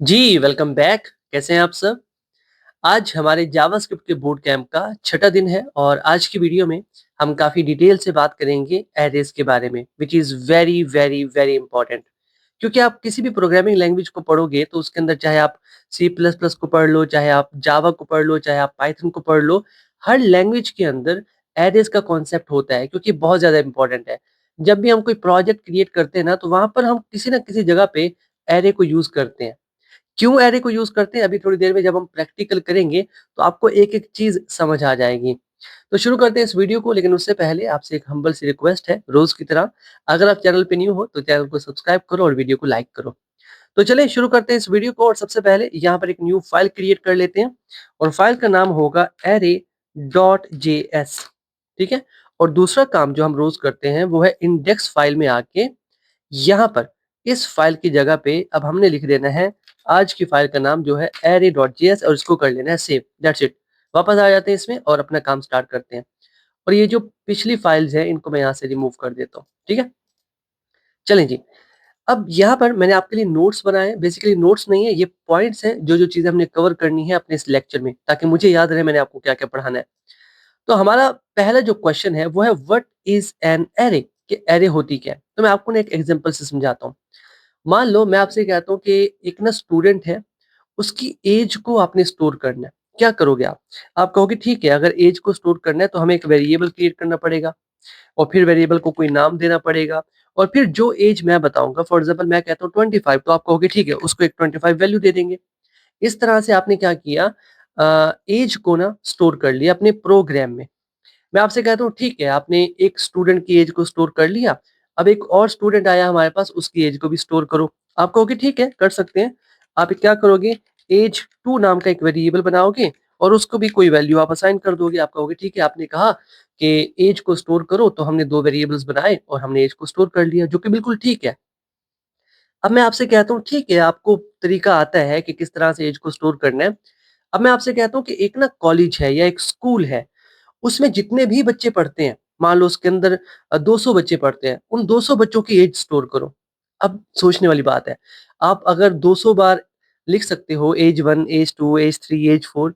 जी, welcome back. कैसे हैं आप सब? आज हमारे जावास्क्रिप्ट के बूट कैंप का छठा दिन है और आज की वीडियो में हम काफ़ी डिटेल से बात करेंगे एरेज़ के बारे में, which is very, very, very important. क्योंकि आप किसी भी प्रोग्रामिंग लैंग्वेज को पढ़ोगे तो उसके अंदर चाहे आप सी प्लस प्लस को पढ़ लो, चाहे आप जावा को पढ़ लो, चाहे आप पाइथन को पढ़ लो, हर लैंग्वेज के अंदर एरेज़ का कॉन्सेप्ट होता है क्योंकि बहुत ज़्यादा इंपॉर्टेंट है। जब भी हम कोई प्रोजेक्ट क्रिएट करते हैं ना, तो वहाँ पर हम किसी न किसी जगह पे एरे को यूज़ करते हैं। क्यों एरे को यूज़ करते हैं, अभी थोड़ी देर में जब हम प्रैक्टिकल करेंगे, तो आपको एक-एक चीज़ समझ आ जाएगी। तो शुरू करते हैं इस वीडियो को, लेकिन उससे पहले आपसे एक हम्बल सी रिक्वेस्ट है, रोज़ की तरह, अगर आप चैनल पे न्यू हो, तो चैनल को सब्सक्राइब करो और वीडियो को लाइक करो। तो चलिए शुरू करते हैं इस वीडियो को और सबसे पहले यहाँ पर एक न्यू फाइल क्रिएट कर लेते हैं और फाइल का नाम होगा array.js, ठीक है? और दूसरा काम जो हम रोज़ करते हैं, वो है इंडेक्स फाइल में आके यहाँ पर इस फाइल की जगह पे अब हमने लिख देना है आज की फाइल का नाम जो है array.js और इसको कर लेना है सेव, दैट्स इट। वापस आ जाते हैं इसमें और अपना काम स्टार्ट करते हैं। और ये जो पिछली फाइल्स हैं इनको मैं यहाँ से रिमूव कर देता हूँ, ठीक है? चलें जी। अब यहाँ पर मैंने आपके लिए नोट्स बनाए हैं, बेसिकली नोट्स नहीं है, ये पॉइंट्स हैं जो-जो चीज़ें हमने कवर करनी है अपने इस लेक्चर में, ताकि मुझे याद रहे मैंने आपको क्या-क्या पढ़ाना है। तो हमारा पहला जो क्वेश्चन है वो है व्हाट इज़ एन एरे? कि एरे होती क्या है? तो मैं आपको ना एक एग्जांपल से समझाता हूँ। मान लो मैं आपसे कहता हूँ कि एक ना स्टूडेंट है, उसकी एज को आपने स्टोर करना है। क्या करोगे आप? आप कहोगे ठीक है, अगर एज को स्टोर करना है तो हमें एक वेरिएबल क्रिएट करना पड़ेगा और फिर वेरिएबल को कोई नाम देना पड़ेगा और फिर जो एज मैं बताऊँगा, फॉर एग्ज़ाम्पल मैं कहता हूँ 25, तो आप कहोगे ठीक है, उसको एक 25 वैल्यू दे देंगे। इस तरह से आपने क्या किया, एज को ना स्टोर कर लिया अपने प्रोग्राम में। मैं आपसे कहता हूँ ठीक है, आपने एक स्टूडेंट की एज को स्टोर कर लिया, अब एक और स्टूडेंट आया हमारे पास, उसकी एज को भी स्टोर करो। आप कहोगे ठीक है, कर सकते हैं। आप क्या करोगे, एज 2 नाम का एक वेरिएबल बनाओगे और उसको भी कोई वैल्यू आप असाइन कर दोगे। आप कहोगे ठीक है, आपने कहा कि एज को स्टोर करो, तो हमने 2 वेरिएबल्स बनाए और हमने एज को स्टोर कर लिया, जो कि बिल्कुल ठीक है। अब मैं आपसे कहता हूँ ठीक है, आपको तरीका आता है कि किस तरह से एज को स्टोर करना है। अब मैं आपसे कहता हूँ कि एक ना कॉलेज है या एक स्कूल है, उसमें जितने भी बच्चे पढ़ते हैं, मान लो उसके अंदर 200 बच्चे पढ़ते हैं, उन 200 बच्चों की एज स्टोर करो। अब सोचने वाली बात है, आप अगर 200 बार लिख सकते हो एज 1, एज 2, एज 3, एज 4,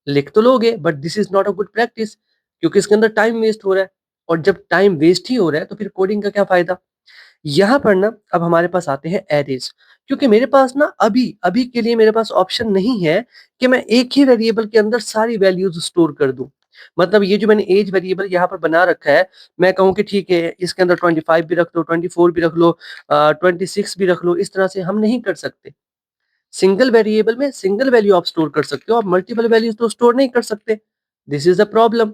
लिख तो लोगे, but this is not a good practice, क्योंकि इसके अंदर टाइम वेस्ट हो रहा है और जब टाइम वेस्ट ही हो रहा है, तो फिर कोडिंग का क्या फ़ायदा? यहाँ पर ना अब हमारे पास आते हैं एरेज़, क्योंकि मेरे पास ना अभी अभी के लिए मेरे पास ऑप्शन नहीं है कि मैं एक ही वेरिएबल के अंदर सारी वैल्यूज़ स्टोर कर दूँ। मतलब ये जो मैंने एज वेरिएबल यहाँ पर बना रखा है, मैं कहूँ कि ठीक है, इसके अंदर 25 भी रख लो, 24 भी रख लो, 26 भी रख लो, इस तरह से हम नहीं कर सकते। सिंगल वेरिएबल में सिंगल वैल्यू आप स्टोर कर सकते हो, आप मल्टीपल वैल्यूज़ तो स्टोर नहीं कर सकते। This is the problem.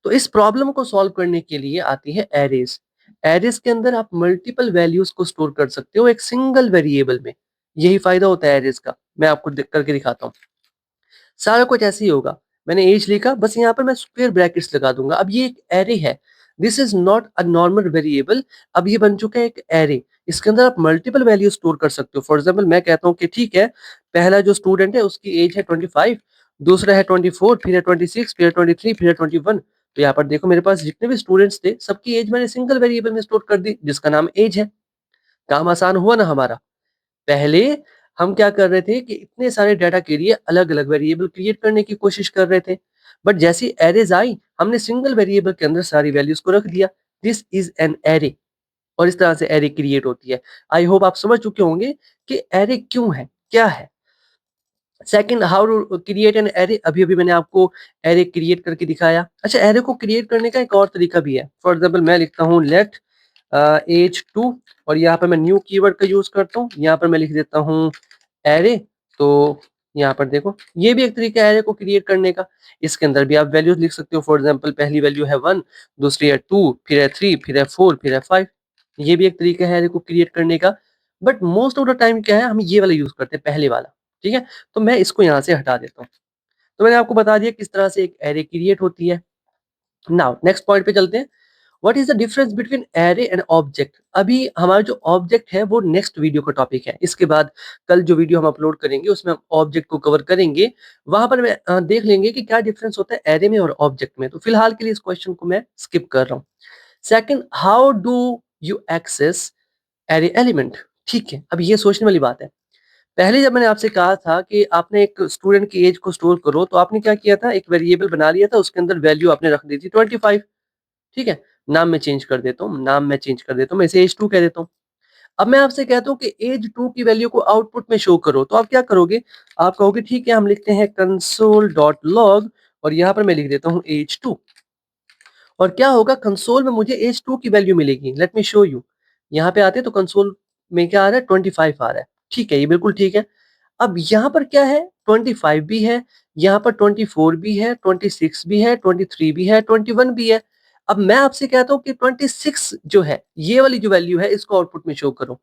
तो इस प्रॉब्लम को सॉल्व करने के लिए आती है एरेज़। एरेज़ के अंदर आप मल्टीपल वैल्यूज़ को स्टोर कर सकते हो एक सिंगल वेरिएबल में। यही फ़ायदा होता है एरेज़ का। मैं आपको करके दिखाता हूँ। सारा कुछ ऐसे ही होगा। मैंने ऐज लिखा, बस यहाँ पर मैं स्क्वेयर ब्रैकेट्स लगा दूँगा। अब ये एक एरे है। This is not a normal variable, अब ये बन चुका है एक एरे। इसके अंदर आप मल्टीपल वैल्यू स्टोर कर सकते हो। फॉर एग्ज़ाम्पल मैं कहता हूँ कि ठीक है, पहला जो स्टूडेंट है उसकी ऐज है 25, दूसरा है 24, फिर है 26, फिर है 23, फिर है 21। तो यहाँ पर देखो, मेरे पास जितने भी स्टूडेंट्स थे, सबकी ऐज मैंने सिंगल वेरिएबल में स्टोर कर दी, जिसका नाम ऐज है। काम आसान हुआ ना हमारा? पहले हम क्या कर रहे थे कि इतने सारे डाटा के लिए अलग-अलग वेरिएबल क्रिएट करने की कोशिश कर रहे थे। बट जैसी एरेज़ आई, हमने सिंगल वेरिएबल के अंदर सारी वैल्यूज़ को रख दिया। दिस इज़ एन एरे और इस तरह से एरे क्रिएट होती है। आई होप आप समझ चुके होंगे कि एरे क्यों है, क्या है? Second, how to create an array, अभी-अभी मैंने आपको एरे क्रिएट करके दिखाया। अच्छा, एरे को क्रिएट करने का एक और तरीका भी है। फॉर एग्ज़ाम्पल मैं लिखता हूँ लेट ऐज 2 और यहाँ पर मैं न्यू कीवर्ड का यूज़ करता हूँ। यहाँ पर मैं लिख देता हूँ एरे, तो यहाँ पर देखो, ये भी एक तरीका है एरे को क्रिएट करने का। इसके अंदर भी आप वैल्यूज़ लिख सकते हो। फॉर एग्ज़ाम्पल पहली वैल्यू है 1, दूसरी है 2, फिर है 3, फिर है 4, फिर है 5। ये भी एक तरीका है एरे को क्रिएट करने का। But most of the time क्या है, हम ये वाला यूज़ करते हैं, पहले वाला, ठीक है? तो मैं इसको यहाँ से हटा देता हूँ। तो मैंने आपको बता दिया किस तरह से एक एरे क्रिएट होती है। नाउ नेक्स्ट पॉइंट पे चलते हैं। What is the difference between array and object? अभी हमारा जो ऑब्जेक्ट है वो नेक्स्ट वीडियो का टॉपिक है। इसके बाद कल जो वीडियो हम अपलोड करेंगे उसमें हम ऑब्जेक्ट को कवर करेंगे। वहाँ पर मैं देख लेंगे कि क्या डिफरेंस होता है एरे में और ऑब्जेक्ट में। तो फिलहाल के लिए इस क्वेश्चन को मैं स्किप कर रहा हूँ। Second, how do you access array element? ठीक है, अब ये सोचने वाली बात है। पहले जब मैंने आपसे कहा था कि आपने एक स्टूडेंट की एज को स्टोर करो, तो आपने क्या किया था, एक वेरिएबल बना लिया था, उसके अंदर वैल्यू आपने रख दी थी 25, ठीक है? नाम मैं चेंज कर देता हूँ, मैं इसे एज 2 कह देता हूँ। अब मैं आपसे कहता हूँ कि एज 2 की वैल्यू को आउटपुट में शो करो, तो आप क्या करोगे? आप कहोगे ठीक है, हम लिखते हैं console.log और यहाँ पर मैं लिख देता हूँ एज 2 और क्या होगा, कंसोल में मुझे एज 2 की वैल्यू मिलेगी। Let me show you. यहाँ पे आते हैं तो कंसोल में क्या आ रहा है, 25 आ रहा है। ठीक है, ये बिल्कुल ठीक है। अब यहाँ पर क्या है, 25 भी है, यहाँ पर 24 भी है, 26 भी है, 23 भी है, 21 भी है। अब मैं आपसे कहता हूँ कि 26 जो है, ये वाली जो वैल्यू है, इसको आउटपुट में शो करो।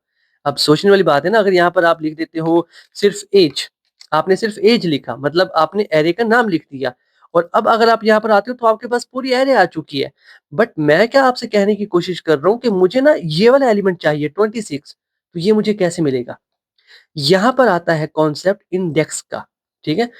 अब सोचने वाली बात है ना, अगर यहाँ पर आप लिख देते हो सिर्फ एज, आपने सिर्फ एज लिखा, मतलब आपने एरे का नाम लिख दिया और अब अगर आप यहाँ पर आते हो तो आपके पास पूरी एरे आ चुकी है। बट मैं क्या आपसे कहने की कोशिश कर रहा हूँ कि मुझे ना ये वाला एलिमेंट चाहिए 26, तो ये मुझे कैसे मिलेगा? यहाँ पर आता है कॉन्सेप्ट इंडेक्स का, ठीक है?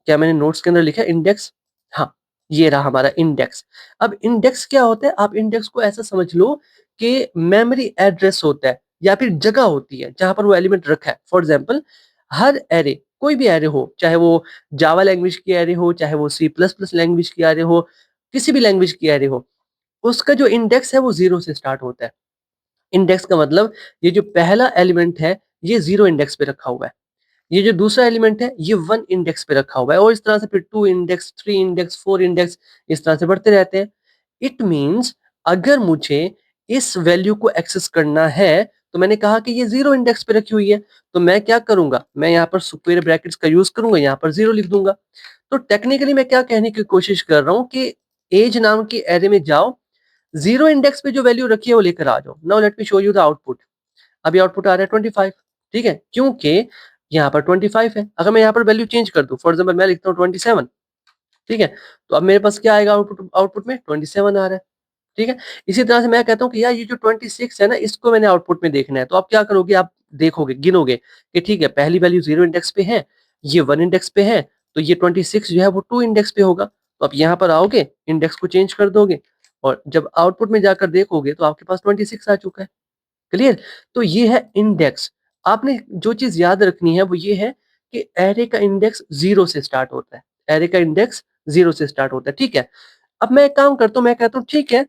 क्या मैंने नोट्स के अंदर लिखा है इंडेक्स? हाँ, ये रहा हमारा इंडेक्स। अब इंडेक्स क्या होता है? आप इंडेक्स को ऐसा समझ लो कि मेमोरी एड्रेस होता है या फिर जगह होती है जहाँ पर वो एलिमेंट रखा है। फॉर एग्जांपल हर एरे, कोई भी एरे हो, चाहे वो जावा लैंग्वेज की एरे हो, चाहे वो सी प्लस प्लस लैंग्वेज की एरे हो, किसी भी लैंग्वेज की एरे हो, उसका जो इंडेक्स है वो 0 से स्टार्ट होता है। इंडेक्स का मतलब ये जो पहला एलिमेंट है, ये 0 इंडेक्स पे रखा हुआ है। ये जो दूसरा एलिमेंट है, ये 1 इंडेक्स पे रखा हुआ है और इस तरह से फिर 2 इंडेक्स, 3 इंडेक्स, 4 इंडेक्स, इस तरह से बढ़ते रहते हैं। इट मीन्स अगर मुझे इस वैल्यू को एक्सेस करना है, तो मैंने कहा कि ये 0 इंडेक्स पे रखी हुई है, तो मैं क्या करूँगा? मैं यहाँ पर स्क्वेयर ब्रैकेट्स का यूज़ करूँगा, यहाँ पर 0 लिख दूँगा। तो टेक्निकली मैं क्या कहने की कोशिश कर रहा हूँ कि ऐज नाम की एरे में जाओ, 0 इंडेक्स पे जो वैल्यू रखी है वो लेकर आ जाओ। Now let me show you the output. अभी आउटपुट आ रहा है 25, ठीक है? क्योंकि यहाँ पर 25 है। अगर मैं यहाँ पर वैल्यू चेंज कर दूँ, फॉर एग्जांपल मैं लिखता हूँ 27, ठीक है? तो अब मेरे पास क्या आएगा आउटपुट आउटपुट में 27 आ रहा है, ठीक है? इसी तरह से मैं कहता हूँ कि यार ये जो 26 है ना, इसको मैंने आउटपुट में देखना है। तो आप क्या करोगे? आप देखोगे, गिनोगे कि ठीक है, पहली वैल्यू 0 इंडेक्स पे है, ये 1 इंडेक्स पे है, तो ये 26 जो है वो 2 इंडेक्स पे होगा। तो आप यहाँ पर आओगे, इंडेक्स को चेंज कर दोगे और जब आउटपुट में जाकर देखोगे तो आपके पास 26 आ चुका है। क्लियर? तो ये है इंडेक्स। आपने जो चीज़ याद रखनी है वो ये है कि एरे का इंडेक्स 0 से स्टार्ट होता है। एरे का इंडेक्स 0 से स्टार्ट होता है, ठीक है? अब मैं एक काम करता हूँ, मैं कहता हूँ ठीक है,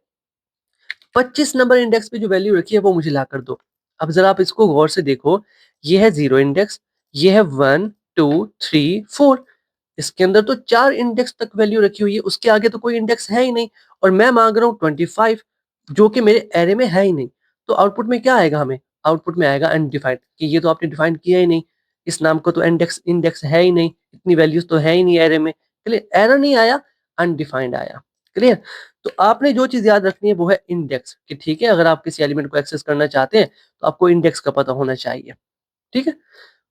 25 नंबर इंडेक्स पे जो वैल्यू रखी है वो मुझे लाकर दो। अब ज़रा आप इसको गौर से देखो, ये है 0 इंडेक्स, ये है 1, 2, 3, 4, इसके अंदर तो 4 इंडेक्स तक वैल्यू रखी हुई है, उसके आगे तो कोई इंडेक्स है ही नहीं और मैं माँग रहा हूँ 25 जो कि मेरे एरे में है ही नहीं। तो आउटपुट में क्या आएगा हमें? आउटपुट में आएगा अनडिफाइंड कि ये तो आपने डिफाइन किया ही नहीं, इस नाम को तो इंडेक्स इंडेक्स है ही नहीं, इतनी वैल्यूज़ तो है ही नहीं एरे में। क्लियर? एरर नहीं आया, अनडिफाइंड आया। क्लियर? तो आपने जो चीज़ याद रखनी है वो है इंडेक्स कि ठीक है, अगर आप किसी एलिमेंट को एक्सेस करना चाहते हैं, तो आपको इंडेक्स का पता होना चाहिए। ठीक है?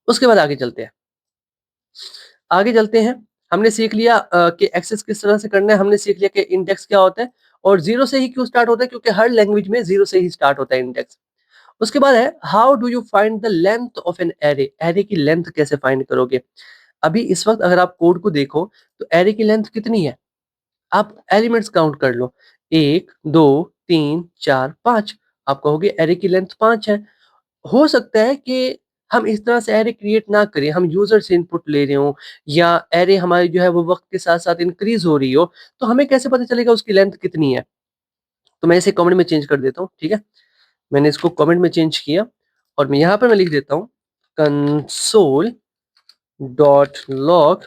उसके बाद आगे चलते हैं। आगे चलते हैं, हमने सीख लिया कि एक्सेस किस तरह से करना है, हमने सीख लिया कि इंडेक्स क्या होता है और 0 से ही क्यों स्टार्ट होता है, क्योंकि हर लैंग्वेज में 0 से ही स्टार्ट होता है इंडेक्स। उसके बाद है how do you find the length of an array, array की लेंथ कैसे फाइंड करोगे? अभी इस वक्त अगर आप कोड को देखो तो एरे की लेंथ कितनी है? आप एलिमेंट्स काउंट कर लो, 1, 2, 3, 4, 5, आप कहोगे एरे की लेंथ 5 है। हो सकता है कि हम इस तरह से एरे क्रिएट ना करें, हम यूज़र से इनपुट ले रहे हों या एरे हमारी जो है वो वक़्त के साथ-साथ इंक्रीज़ हो रही हो, तो हमें कैसे पता चलेगा उसकी लेंथ कितनी है? तो मैं इसे कमेंट में चेंज कर देता हूँ, ठीक है? मैंने इसको कमेंट में चेंज किया और मैं यहाँ पर मैं लिख देता हूँ console डॉट लॉग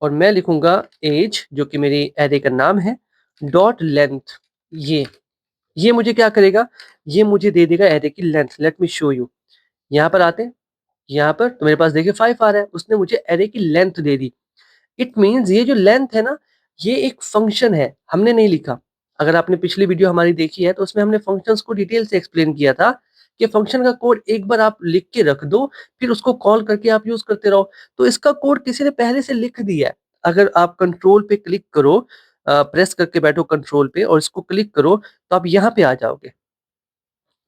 और मैं लिखूँगा ऐज जो कि मेरी एरे का नाम है, डॉट लेंथ ये मुझे क्या करेगा? ये मुझे दे देगा एरे की length. Let me show you. यहाँ पर आते हैं, यहाँ पर तो मेरे पास देखिए 5 आ रहा है, उसने मुझे एरे की length they the. It means ये जो लेंथ है ना, ये एक फंक्शन है, हमने नहीं लिखा। अगर आपने पिछली वीडियो हमारी देखी है तो उसमें हमने फंक्शंस को डिटेल से एक्सप्लेन किया था कि फंक्शन का कोड एक बार आप लिख के रख दो, फिर उसको कॉल करके आप यूज़ करते रहो। तो इसका कोड किसी ने पहले से लिख दिया है। अगर आप कंट्रोल पे क्लिक करो, प्रेस करके बैठो कंट्रोल पे और इसको क्लिक करो, तो आप यहाँ पे आ जाओगे।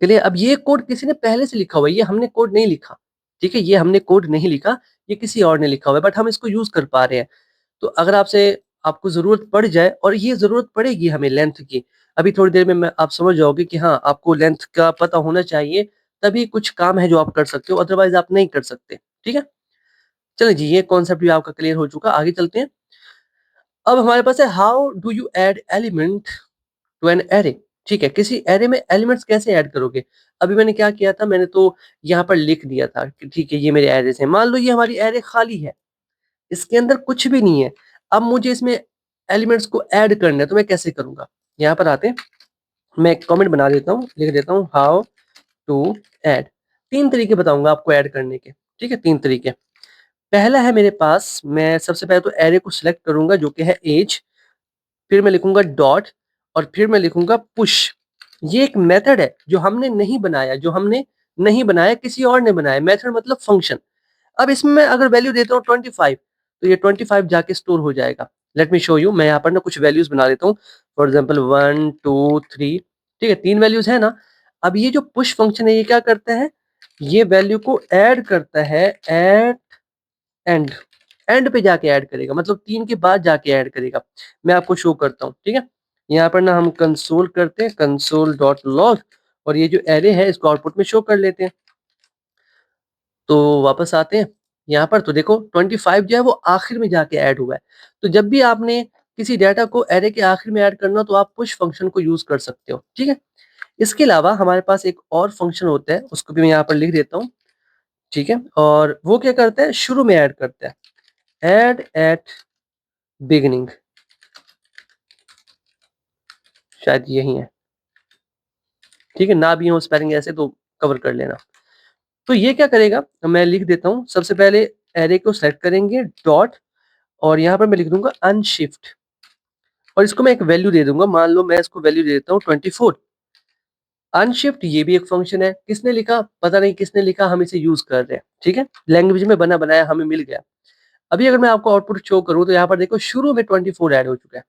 चलिए अब ये कोड किसी ने पहले से लिखा हुआ है, ये हमने कोड नहीं लिखा, ठीक है? ये हमने कोड नहीं लिखा, ये किसी और ने लिखा हुआ है बट हम इसको यूज़ कर पा रहे हैं। तो अगर आपको ज़रूरत पड़ जाए और ये ज़रूरत पड़ेगी हमें लेंथ की, अभी थोड़ी देर में मैं आप समझ जाओगे कि हाँ, आपको लेंथ का पता होना चाहिए, तभी कुछ काम है जो आप कर सकते हो, अदरवाइज़ आप नहीं कर सकते, ठीक है? चलिए जी, ये कॉन्सेप्ट भी आपका क्लियर हो चुका, आगे चलते हैं। अब हमारे पास है how do you add element to an array. ठीक है, किसी एरे में एलिमेंट्स कैसे ऐड करोगे? अभी मैंने क्या किया था, मैंने तो यहाँ पर लिख दिया था कि ठीक है ये मेरे एरेस हैं। मान लो ये हमारी एरे खाली है, इसके अंदर कुछ भी नहीं है। अब मुझे इसमें एलिमेंट्स को ऐड करना है, तो मैं कैसे करूँगा? यहाँ पर आते हैं, मैं एक कमेंट बना देता हूँ, लिख देता हूँ हाउ टू ऐड। 3 तरीके बताऊँगा आपको ऐड करने के, ठीक है? 3 तरीके। पहला है मेरे पास, मैं सबसे पहले तो एरे को सिलेक्ट करूँगा जो कि है ऐज, फिर मैं लिखूँगा डॉट और फिर मैं लिखूँगा पुश। ये एक मेथड है जो हमने नहीं बनाया, किसी और ने बनाया। मेथड मतलब फंक्शन। अब इसमें मैं अगर वैल्यू देता हूँ 25, तो ये 25 जाके स्टोर हो जाएगा। लेट मी शो यू, मैं यहाँ पर ना कुछ वैल्यूज़ बना देता हूँ। फॉर एग्जांपल 1, 2, 3, ठीक है? 3 वैल्यूज़ है ना? अब ये जो पुश फंक्शन है ये क्या करता है? ये वैल्यू को ऐड करता है एट एंड। एंड पे जाके ऐड करेगा, मतलब 3 के बाद जाके ऐड करेगा। मैं आपको शो करता हूँ, ठीक है? यहाँ पर ना हम कंसोल करते हैं, console.log, और ये जो एरे है इसको आउटपुट में शो कर लेते हैं। तो वापस आते हैं यहाँ पर, तो देखो 25 जो है वो आखिर में जाके ऐड हुआ है। तो जब भी आपने किसी डाटा को एरे के आखिर में ऐड करना हो, तो आप पुश फंक्शन को यूज़ कर सकते हो, ठीक है? इसके अलावा हमारे पास एक और फंक्शन होता है, उसको भी मैं यहाँ पर लिख देता हूँ, ठीक है? और वो क्या करता है? शुरू में ऐड करता है, ऐड एट बिगिनिंग, शायद यही है, ठीक है? ना भी हो स्पेलिंग ऐसे तो कवर कर लेना। तो ये क्या करेगा? मैं लिख देता हूँ, सबसे पहले एरे को सेलेक्ट करेंगे डॉट, और यहाँ पर मैं लिख दूँगा अनशिफ्ट, और इसको मैं एक वैल्यू दे दूँगा। मान लो मैं इसको वैल्यू दे देता हूँ 24। अनशिफ्ट ये भी एक फंक्शन है। किसने लिखा? पता नहीं किसने लिखा, हम इसे यूज़ कर रहे हैं, ठीक है? लैंग्वेज में बना बनाया हमें मिल गया। अभी अगर मैं आपको आउटपुट शो करूँ, तो यहाँ पर देखो शुरू में 24 ऐड हो चुका है।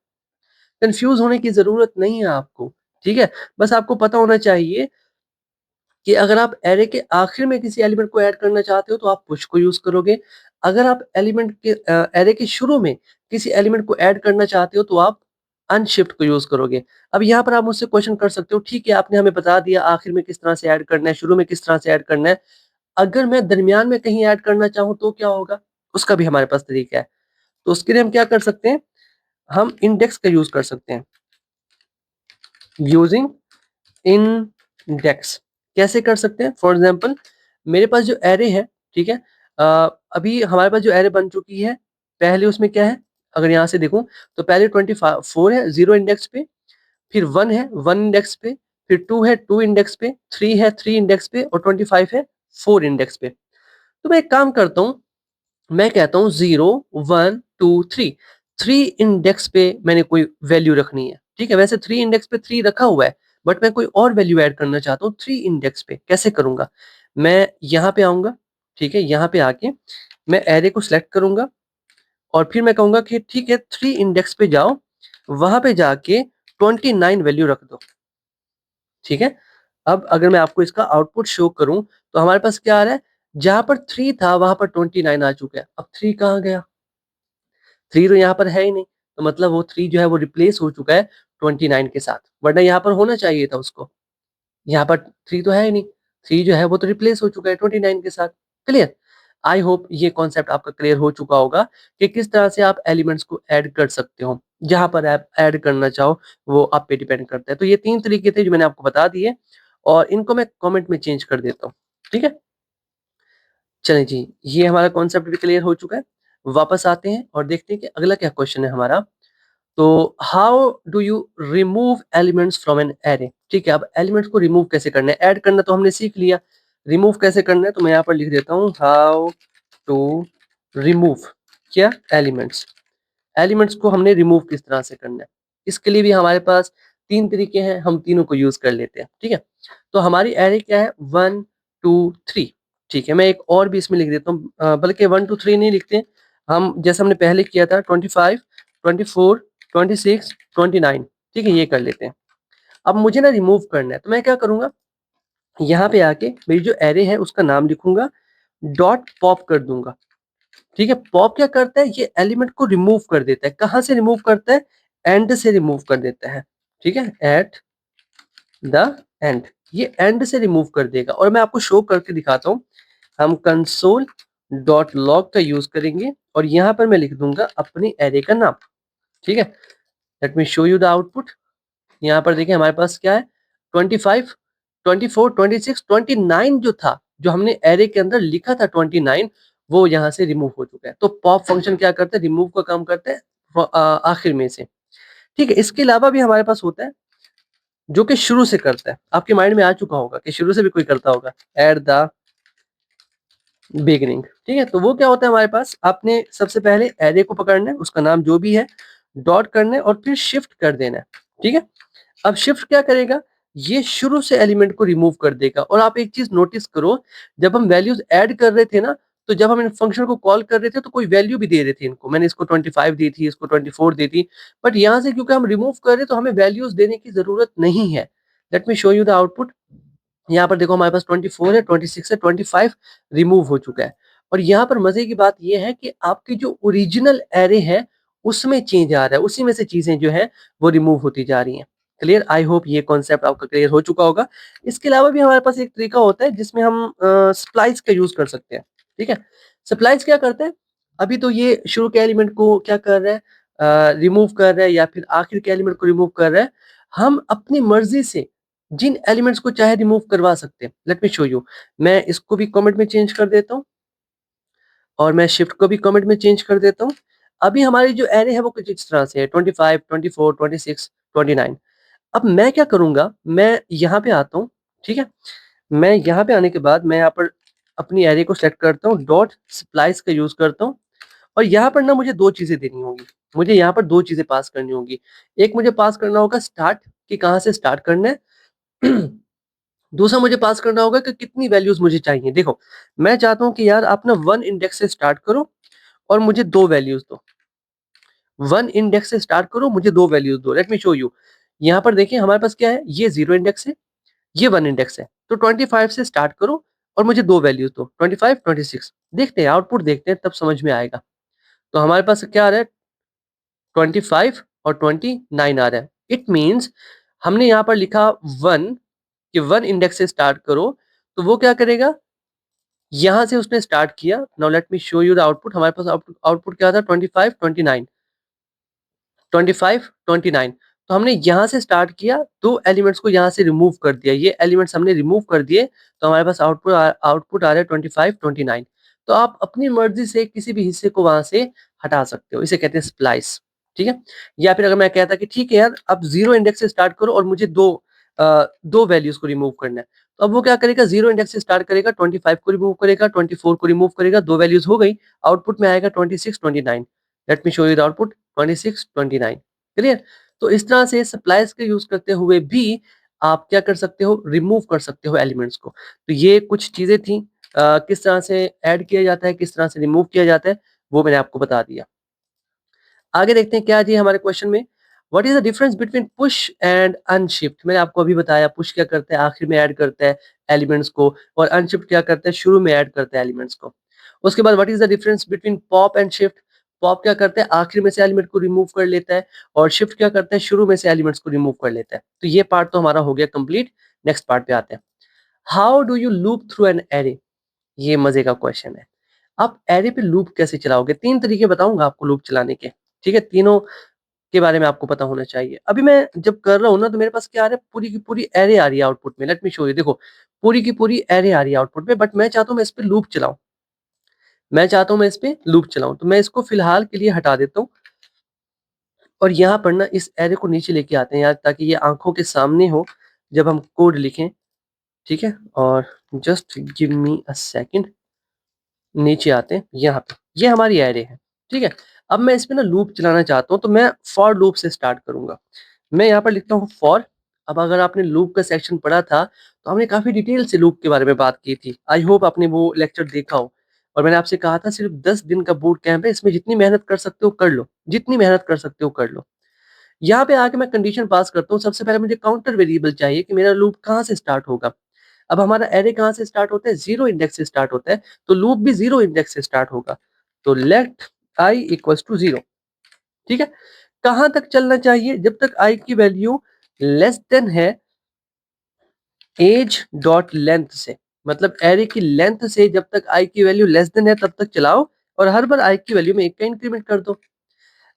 कन्फ्यूज़ होने की ज़रूरत नहीं है आपको, ठीक है? बस आपको पता होना चाहिए कि अगर आप एरे के आखिर में किसी एलिमेंट को ऐड करना चाहते हो, तो आप पुश को यूज़ करोगे। अगर आप एरे के शुरू में किसी एलिमेंट को ऐड करना चाहते हो, तो आप अनशिफ्ट को यूज़ करोगे। अब यहाँ पर आप मुझसे क्वेश्चन कर सकते हो, ठीक है आपने हमें बता दिया आखिर में किस तरह से ऐड करना है, शुरू में किस तरह से ऐड करना है। अगर मैं दरमियान में कहीं ऐड करना चाहूँ तो क्या होगा? उसका भी हमारे पास तरीका है। तो उसके लिए हम क्या कर सकते हैं? हम इंडेक्स का यूज़ कर सकते हैं। यूजिंग इंडेक्स कैसे कर सकते हैं? फॉर एग्जांपल मेरे पास जो एरे है, ठीक है? अ, अभी हमारे पास जो एरे बन चुकी है, पहले उसमें क्या है? अगर यहाँ से देखूँ, तो पहले 24 है 0 इंडेक्स पे, फिर 1 है 1 इंडेक्स पे, फिर 2 है 2 इंडेक्स पे, 3 है 3 इंडेक्स पे, और 25 है 4 इंडेक्स पे। तो मैं एक काम करता हूँ, मैं कहता हूँ 0, 1, 2, 3, 3 इंडेक्स पे मैंने कोई वैल्यू रखनी है, ठीक है? वैसे 3 इंडेक्स पे 3 रखा हुआ है, बट मैं कोई और वैल्यू ऐड करना चाहता हूँ 3 इंडेक्स पे। कैसे करूँगा? मैं यहाँ पे आऊँगा, ठीक है? यहाँ पे आके मैं एरे को सिलेक्ट करूँगा, और फिर मैं कहूँगा कि ठीक है 3 इंडेक्स पे जाओ, वहाँ पे जाके 29 वैल्यू रख दो, ठीक है? अब अगर मैं आपको इसका आउटपुट शो करूँ, तो हमारे पास क्या आ रहा है? जहाँ पर 3 था वहाँ पर 29 आ चुका है। अब 3 कहाँ गया? 3 तो यहाँ पर है ही नहीं, तो मतलब वो 3 जो है वो रिप्लेस हो चुका है 29 के साथ, वरना यहाँ पर होना चाहिए था उसको। यहाँ पर 3 तो है ही नहीं, 3 जो है वो तो रिप्लेस हो चुका है 29 के साथ। क्लियर? आई होप ये कॉन्सेप्ट आपका क्लियर हो चुका होगा कि किस तरह से आप एलिमेंट्स को ऐड कर सकते हो। जहाँ पर आप ऐड करना चाहो वो आप पे डिपेंड करता है। तो ये 3 तरीके थे जो मैंने आपको बता दिए, और इनको मैं कमेंट में चेंज कर देता हूँ। ठीक है? चलें जी, ये हमारा कॉन्सेप्ट भी क्लियर हो चुका है। वापस आते हैं और देखते हैं कि अगला क्या क्वेश्चन है हमारा। तो how do you remove elements from N array? ठीक है, अब एलिमेंट्स को रिमूव कैसे करना है? ऐड करना तो हमने सीख लिया, रिमूव कैसे करना है? तो मैं यहाँ पर लिख देता हूँ हाउ टू रिमूव क्या? एलिमेंट्स। एलिमेंट्स को हमने रिमूव किस तरह से करना है? इसके लिए भी हमारे पास 3 तरीके हैं, हम तीनों को यूज़ कर लेते हैं, ठीक है? तो हमारी एरे क्या है? 1, 2, 3, ठीक है? मैं एक और भी इसमें लिख देता हूँ, बल्कि 1, 2, 3 नहीं लिखते, हम जैसा हमने पहले किया था 25, 24, 26, 29, ठीक है? ये कर लेते हैं। अब मुझे ना रिमूव करना है, तो मैं क्या करूँगा? यहाँ पे आके मेरी जो एरे है उसका नाम लिखूँगा, डॉट पॉप कर दूँगा, ठीक है? पॉप क्या करता है? ये एलिमेंट को रिमूव कर देता है। कहाँ से रिमूव करता है? एंड से रिमूव कर देता है, ठीक है? एट द एंड, ये एंड से रिमूव कर देगा, और मैं आपको शो करके दिखाता हूँ। हम कंसोल डॉट लॉग का यूज करेंगे और यहाँ पर मैं लिख दूंगा अपनी एरे का नाम। ठीक है, let me show you the output. यहाँ पर देखिए हमारे पास क्या है, 25, 24, 26, 29 जो था, जो हमने एरे के अंदर लिखा था 29, वो यहाँ से रिमूव हो चुका है। तो पॉप फंक्शन क्या करता है, रिमूव का काम करता है आखिर में से। ठीक है, इसके अलावा भी हमारे पास होता है जो कि शुरू से करता है। आपके माइंड में आ चुका होगा कि शुरू से भी कोई करता होगा, एट द बिगिनिंग। ठीक है, तो वो क्या होता है हमारे पास, आपने सबसे पहले एरे को पकड़ना है, उसका नाम जो भी है, डॉट करना है और फिर शिफ्ट कर देना है। ठीक है, अब शिफ्ट क्या करेगा, ये शुरू से एलिमेंट को रिमूव कर देगा। और आप एक चीज नोटिस करो, जब हम वैल्यूज ऐड कर रहे थे ना, तो जब हम इन फंक्शन को कॉल कर रहे थे तो कोई वैल्यू भी दे रहे थे इनको। मैंने इसको 25 दी थी, इसको 24 दी थी, बट यहाँ से क्योंकि हम रिमूव कर रहे हैं तो हमें वैल्यूज देने की जरूरत नहीं है। Let me show you the output. यहाँ पर देखो हमारे पास 24 है, 26 है, 25 रिमूव हो चुका है। और यहाँ पर मजे की बात यह है कि आपकी जो ओरिजिनल एरे है उसमें चेंज आ रहा है, उसी में से चीजें जो है वो रिमूव होती जा रही हैं। क्लियर, आई होप ये कॉन्सेप्ट आपका क्लियर हो चुका होगा। इसके अलावा भी हमारे पास एक तरीका होता है जिसमें हम स्प्लाइस का यूज कर सकते हैं। ठीक है, स्प्लाइस क्या करते हैं, अभी तो ये शुरू के एलिमेंट को क्या कर रहा है, रिमूव कर रहा है, या फिर आखिर के एलिमेंट को रिमूव कर रहा है। हम अपनी मर्जी से जिन एलिमेंट्स को चाहे रिमूव करवा सकते हैं। लेट मी शो यू, मैं इसको भी कमेंट में चेंज कर देता हूँ और मैं शिफ्ट को भी कमेंट में चेंज कर देता हूँ। अभी हमारी जो एरे है वो कुछ इस तरह से है, 25, 24, 26, 29। अब मैं क्या करूंगा, मैं यहाँ पे आता हूँ। ठीक है, मैं यहाँ पे आने के बाद मैं यहाँ पर अपनी एरे को सेलेक्ट करता हूँ, डॉट स्प्लाइस का यूज करता हूँ। और यहाँ पर ना मुझे दो चीजें देनी होंगी, मुझे यहाँ पर दो चीजें पास करनी होंगी। एक मुझे पास करना होगा स्टार्ट, कि कहाँ से स्टार्ट करना है। दूसरा मुझे पास करना होगा कि कितनी वैल्यूज मुझे चाहिए। देखो, मैं चाहता हूं कि यार आप ना 1 इंडेक्स से स्टार्ट करो और मुझे दो वैल्यूज दो। 1 इंडेक्स से स्टार्ट करो, मुझे दो वैल्यूज दो। Let me show you. यहाँ पर देखिए हमारे पास क्या है, ये 0 इंडेक्स है, ये 1 इंडेक्स है। तो 25 से स्टार्ट करो और मुझे दो वैल्यूज दो, 25, 26। देखते हैं आउटपुट, देखते हैं तब समझ में आएगा। तो हमारे पास क्या आ रहा है, 25 और 29 आ रहा है। इट मीन्स हमने यहाँ पर लिखा 1, कि 1 इंडेक्स से स्टार्ट करो, तो वो क्या करेगा, यहां से उसने स्टार्ट किया। Now let me show you the output. हमारे पास आउटपुट क्या था, 25, 29, 25, 29। तो हमने यहां से स्टार्ट किया, दो एलिमेंट्स को यहां से रिमूव कर दिया, ये एलिमेंट्स हमने रिमूव कर दिए, तो हमारे पास आउटपुट आ रहा है 25, 29। तो आप अपनी मर्जी से किसी भी हिस्से को वहां से हटा सकते हो, इसे कहते हैं स्प्लाइस। ठीक है, या फिर अगर मैं कहता कि ठीक है यार अब 0 इंडेक्स से स्टार्ट करो और मुझे दो वैल्यूज को रिमूव करना है, तो अब वो क्या करेगा, 0 इंडेक्स से स्टार्ट करेगा, 25 को रिमूव करेगा, 24 को रिमूव करेगा, दो वैल्यूज हो गई, आउटपुट में आएगा 26, 29। Let me show you the output, 26, 29। Clear. तो इस तरह से सप्लाइज का यूज करते हुए भी आप क्या कर सकते हो, रिमूव कर सकते हो एलिमेंट्स को। तो ये कुछ चीजें थी, किस तरह से ऐड किया जाता है, किस तरह से रिमूव किया जाता है, वो मैंने आपको बता दिया। आगे देखते हैं क्या जी हमारे क्वेश्चन में, what is the difference between push and unshift. मैंने आपको अभी बताया, पुश क्या करता है, आखिर में ऐड करता है एलिमेंट्स को, और अनशिफ्ट क्या करता है, शुरू में ऐड करता है एलिमेंट्स को। उसके बाद what is the difference between pop and shift. Pop क्या करता है, आखिर में से एलिमेंट को रिमूव कर लेता है, और शिफ्ट क्या करता है, शुरू में से एलिमेंट्स को रिमूव कर लेता है। तो ये पार्ट तो हमारा हो गया कंप्लीट। नेक्स्ट पार्ट पे आते हैं, how do you loop through an array. ये मजे का क्वेश्चन है। आप एरे पे लूप कैसे चलाओगे, तीन तरीके बताऊंगा आपको लूप चलाने के। ठीक है, तीनों के बारे में आपको पता होना चाहिए। अभी मैं जब कर रहा हूँ ना, तो मेरे पास क्या आ रहा है, पूरी की पूरी एरे आ रही है आउटपुट में। लेट मी शो यू, देखो पूरी की पूरी एरे आ रही है आउटपुट में, बट मैं चाहता हूँ मैं इस पे लूप चलाऊं, मैं चाहता हूँ मैं इस पे लूप चलाऊं। तो मैं इसको फिलहाल के लिए हटा देता हूँ और यहाँ पर ना इस एरे को नीचे लेके आते हैं यार, ताकि ये आंखों के सामने हो जब हम कोड लिखें। ठीक है, और just give me a second. नीचे आते हैं, यहाँ पे ये हमारी एरे है। ठीक है, अब मैं इस पे ना लूप चलाना चाहता हूँ, तो मैं फॉर लूप से स्टार्ट करूंगा। मैं यहाँ पर लिखता हूँ फॉर। अब अगर आपने लूप का सेक्शन पढ़ा था तो हमने काफी डिटेल से लूप के बारे में बात की थी। आई होप आपने वो लेक्चर देखा हो। और मैंने आपसे कहा था सिर्फ 10 दिन का बूट कैंप है, इसमें जितनी मेहनत कर सकते हो कर लो, जितनी मेहनत कर सकते हो कर लो। यहाँ पे आके मैं कंडीशन पास करता हूँ। सबसे पहले मुझे काउंटर वेरिएबल चाहिए कि मेरा लूप कहाँ से स्टार्ट होगा। अब हमारा एरे कहाँ से स्टार्ट होता है, 0 इंडेक्स से स्टार्ट होता है, तो लूप भी 0 इंडेक्स से स्टार्ट होगा। तो लेट आई इक्वल्स टू 0। ठीक है, कहां तक चलना चाहिए, जब तक आई की वैल्यू लेस देन है एज डॉट लेंथ से। मतलब एरे की लेंथ से जब तक i की वैल्यू लेस देन है तब तक चलाओ और हर बार i की वैल्यू में 1 का इंक्रीमेंट कर दो।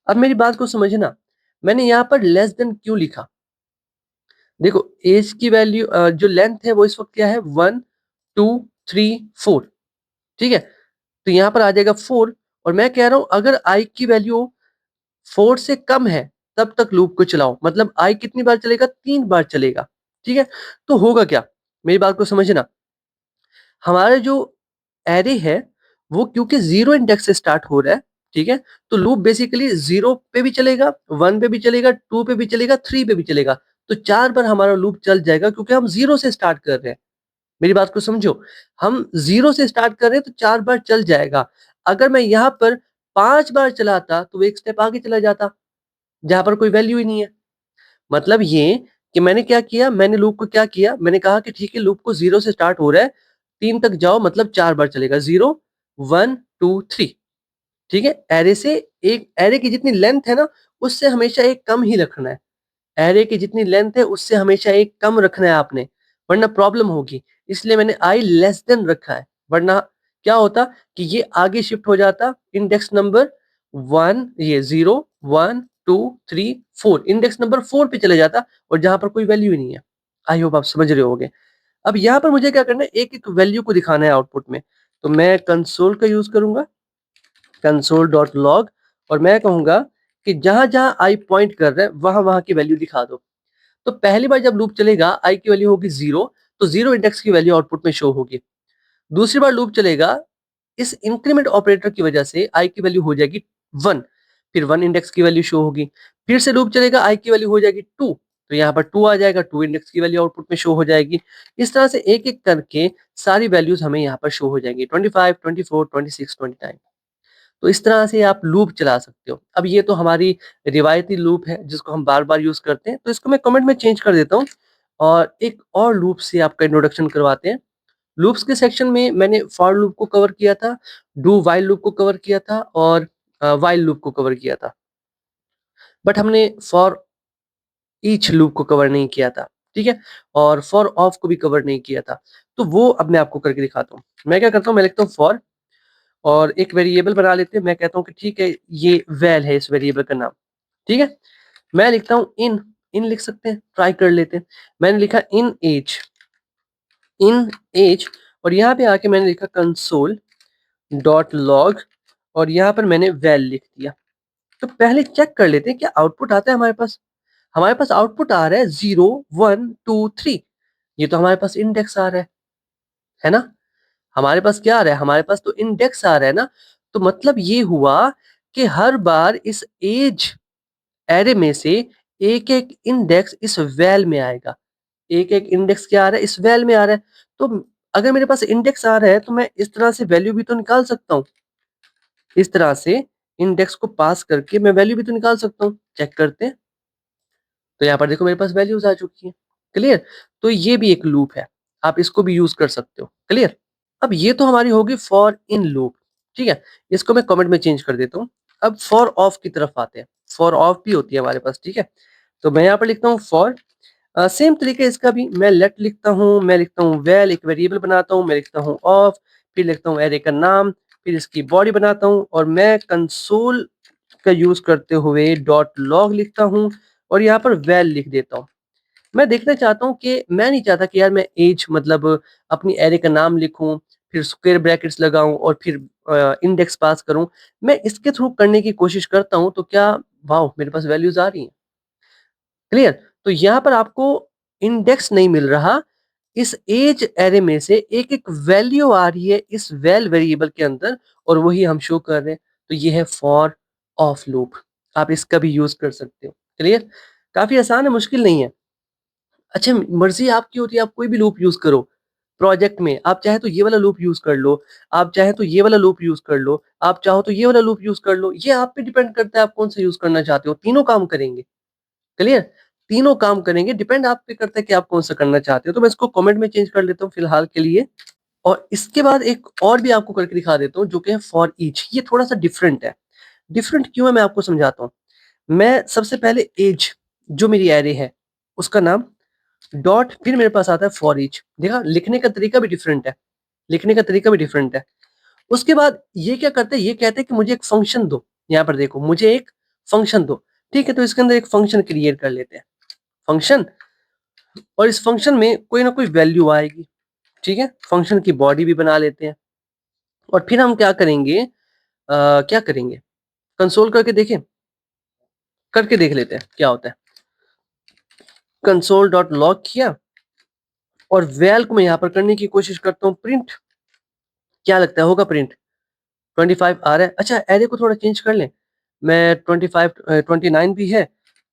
अब मेरी बात को समझना, मैंने यहाँ पर लेस देन क्यों लिखा? देखो एज की वैल्यू जो लेंथ है वो इस वक्त क्या है 1 2 3 4, ठीक है? तो यहाँ पर आ जाएगा 4 और मैं कह रहा हूँ अगर i की वैल्यू 4 से कम है तब तक लूप को चलाओ। मतलब i कितनी बार चलेगा? 3 बार चलेगा, ठीक है? तो होगा क्या? मेरी बात को समझना, हमारा जो एरे है वो क्योंकि 0 इंडेक्स से स्टार्ट हो रहा है, ठीक है? तो लूप बेसिकली 0 पे भी चलेगा, 1 पे भी चलेगा, 2 पे भी चलेगा, 3 पे भी चलेगा। तो 4 बार हमारा लूप चल जाएगा क्योंकि हम 0 से स्टार्ट कर रहे हैं। मेरी बात को समझो, हम 0 से स्टार्ट कर रहे हैं तो 4 बार चल जाएगा। अगर मैं यहाँ पर 5 बार चलाता तो वो एक स्टेप आगे चला जाता, जहाँ पर कोई वैल्यू ही नहीं है। मतलब ये कि मैंने क्या किया, मैंने लूप को क्या किया, मैंने कहा कि ठीक है लूप को 0 से स्टार्ट हो रहा है, 3 तक जाओ मतलब 4 बार चलेगा 0 1 2 3, ठीक है? एरे से एक एरे की जितनी लेंथ है ना उससे हमेशा एक कम ही रखना है। एरे की जितनी लेंथ है उससे हमेशा एक कम रखना है आपने, वरना प्रॉब्लम होगी। इसलिए मैंने आई लेस देन रखा है, वरना क्या होता कि ये आगे शिफ्ट हो जाता इंडेक्स नंबर 1 ये 0 1 2 3 4 इंडेक्स नंबर 4 पे चले जाता और जहां पर कोई वैल्यू ही नहीं है। आई होप आप समझ रहे होगे। अब यहाँ पर मुझे क्या करना है, एक एक वैल्यू को दिखाना है आउटपुट में। तो मैं कंसोल का यूज करूंगा, कंसोल डॉट लॉग, और मैं कहूंगा कि जहां जहां आई पॉइंट कर रहा है वहां वहां की वैल्यू दिखा दो। तो पहली बार जब लूप चलेगा आई की वैल्यू होगी 0, तो 0 इंडेक्स की वैल्यू आउटपुट में शो होगी। दूसरी बार लूप चलेगा, इस इंक्रीमेंट ऑपरेटर की वजह से आई की वैल्यू हो जाएगी 1, फिर 1 इंडेक्स की वैल्यू शो होगी। फिर से लूप चलेगा, आई की वैल्यू हो जाएगी 2, तो यहाँ पर 2 आ जाएगा, 2 इंडेक्स की वैल्यू आउटपुट में शो हो जाएगी। इस तरह से एक एक करके सारी वैल्यूज हमें यहाँ पर शो हो जाएंगी 25 24 26 29। तो इस तरह से आप लूप चला सकते हो। अब ये तो हमारी रिवायती लूप है जिसको हम बार बार यूज करते हैं, तो इसको मैं कमेंट में चेंज कर देता हूँ और एक और लूप से आपका इंट्रोडक्शन करवाते हैं। लूप्स के सेक्शन में मैंने फॉर लूप को कवर किया था, डू व्हाइल लूप को कवर किया था और व्हाइल लूप को कवर किया था, बट हमने फॉर ईच लूप को कवर नहीं किया था, ठीक है? और फॉर ऑफ को भी कवर नहीं किया था। तो वो अब मैं आपको करके दिखाता हूँ। मैं क्या करता हूँ, मैं लिखता हूँ फॉर और एक वेरिएबल बना लेते हैं। मैं कहता हूँ कि ठीक है ये वैल है इस वेरिएबल का नाम, ठीक है? मैं लिखता हूँ इन, इन लिख सकते हैं, ट्राई कर लेते हैं। मैंने लिखा इन एज, इन एज, और यहाँ पे आके मैंने लिखा कंसोल डॉट लॉग और यहाँ पर मैंने वैल लिख दिया। तो पहले चेक कर लेते हैं क्या आउटपुट आता है हमारे पास। हमारे पास आउटपुट आ रहा है 0 1 2 3, ये तो हमारे पास इंडेक्स आ रहा है ना? हमारे पास क्या आ रहा है, हमारे पास तो इंडेक्स आ रहा है ना। तो मतलब ये हुआ कि हर बार इस एज एरे में से एक एक इंडेक्स इस वैल में आएगा। एक एक इंडेक्स क्या आ रहा है, इस वैल में आ रहा है। तो अगर मेरे पास इंडेक्स आ रहा है तो मैं इस तरह से वैल्यू भी तो निकाल सकता हूँ। इस तरह से इंडेक्स को पास करके मैं वैल्यू भी तो निकाल सकता हूँ। चेक करते हैं। तो यहाँ पर देखो मेरे पास वैल्यूज आ चुकी हैं। क्लियर? तो ये भी एक लूप है, आप इसको भी यूज कर सकते हो। क्लियर? अब ये तो हमारी होगी फॉर इन लूप, ठीक है? इसको मैं कमेंट में चेंज कर देता हूँ। अब फॉर ऑफ की तरफ आते हैं। फॉर ऑफ भी होती है हमारे पास, ठीक है? तो मैं यहाँ पर लिखता हूँ फॉर, सेम तरीके इसका भी मैं लेट लिखता हूँ, मैं लिखता हूँ वेल, एक वेरिएबल बनाता हूँ, मैं लिखता हूँ ऑफ, फिर लिखता हूँ एरे का नाम, फिर इसकी बॉडी बनाता हूँ और मैं कंसोल का यूज करते हुए डॉट लॉग लिखता हूँ और यहाँ पर वेल लिख देता हूँ। मैं देखना चाहता हूँ कि मैं नहीं चाहता कि यार मैं एज मतलब अपनी एरे का नाम लिखूं, फिर स्क्वायर ब्रैकेट्स लगाऊं और फिर इंडेक्स पास करूं। मैं इसके थ्रू करने की कोशिश करता हूं तो क्या, वाह मेरे पास वैल्यूज आ रही हैं। क्लियर? तो यहाँ पर आपको इंडेक्स नहीं मिल रहा, इस एज एरे में से एक एक वैल्यू आ रही है इस वैल वेरिएबल के अंदर और वही हम शो कर रहे हैं। तो ये है फॉर ऑफ लूप, आप इसका भी यूज कर सकते हो। क्लियर? काफी आसान है, मुश्किल नहीं है। अच्छा मर्जी आपकी होती है, आप कोई भी लूप यूज करो प्रोजेक्ट में। आप चाहे तो ये वाला लूप यूज कर लो, आप चाहे तो ये वाला लूप यूज कर लो, आप चाहो तो ये वाला लूप यूज कर लो। ये आप पे डिपेंड करता है आप कौन सा यूज करना चाहते हो। तीनों काम करेंगे। क्लियर? तीनों काम करेंगे, डिपेंड आप पे करता है कि आप कौन सा करना चाहते हो। तो मैं इसको कमेंट में चेंज कर लेता हूँ फिलहाल के लिए। और इसके बाद एक और भी आपको करके दिखा देता हूँ जो कि है फॉर ईच। ये थोड़ा सा डिफरेंट है। डिफरेंट क्यों है मैं आपको समझाता हूँ। मैं सबसे पहले एज जो मेरी एरे है उसका नाम डॉट फिर मेरे पास आता है फॉर ईच। देखा, लिखने का तरीका भी डिफरेंट है, लिखने का तरीका भी डिफरेंट है। उसके बाद ये क्या करते हैं, ये कहते हैं कि मुझे एक फंक्शन दो। यहाँ पर देखो, मुझे एक फंक्शन दो। ठीक है, तो इसके अंदर एक फंक्शन क्रिएट कर लेते हैं, फंक्शन। और इस फंक्शन में कोई ना कोई वैल्यू आएगी। ठीक है, फंक्शन की बॉडी भी बना लेते हैं। और फिर हम क्या करेंगे, क्या करेंगे, कंसोल करके देखें, करके देख लेते हैं क्या होता है। कंसोल डॉट लॉग किया और वैल को मैं यहाँ पर करने की कोशिश करता हूँ प्रिंट। क्या लगता है होगा प्रिंट? 25 आ रहा है। अच्छा, एरे को थोड़ा चेंज कर लें। मैं 25 29 भी है,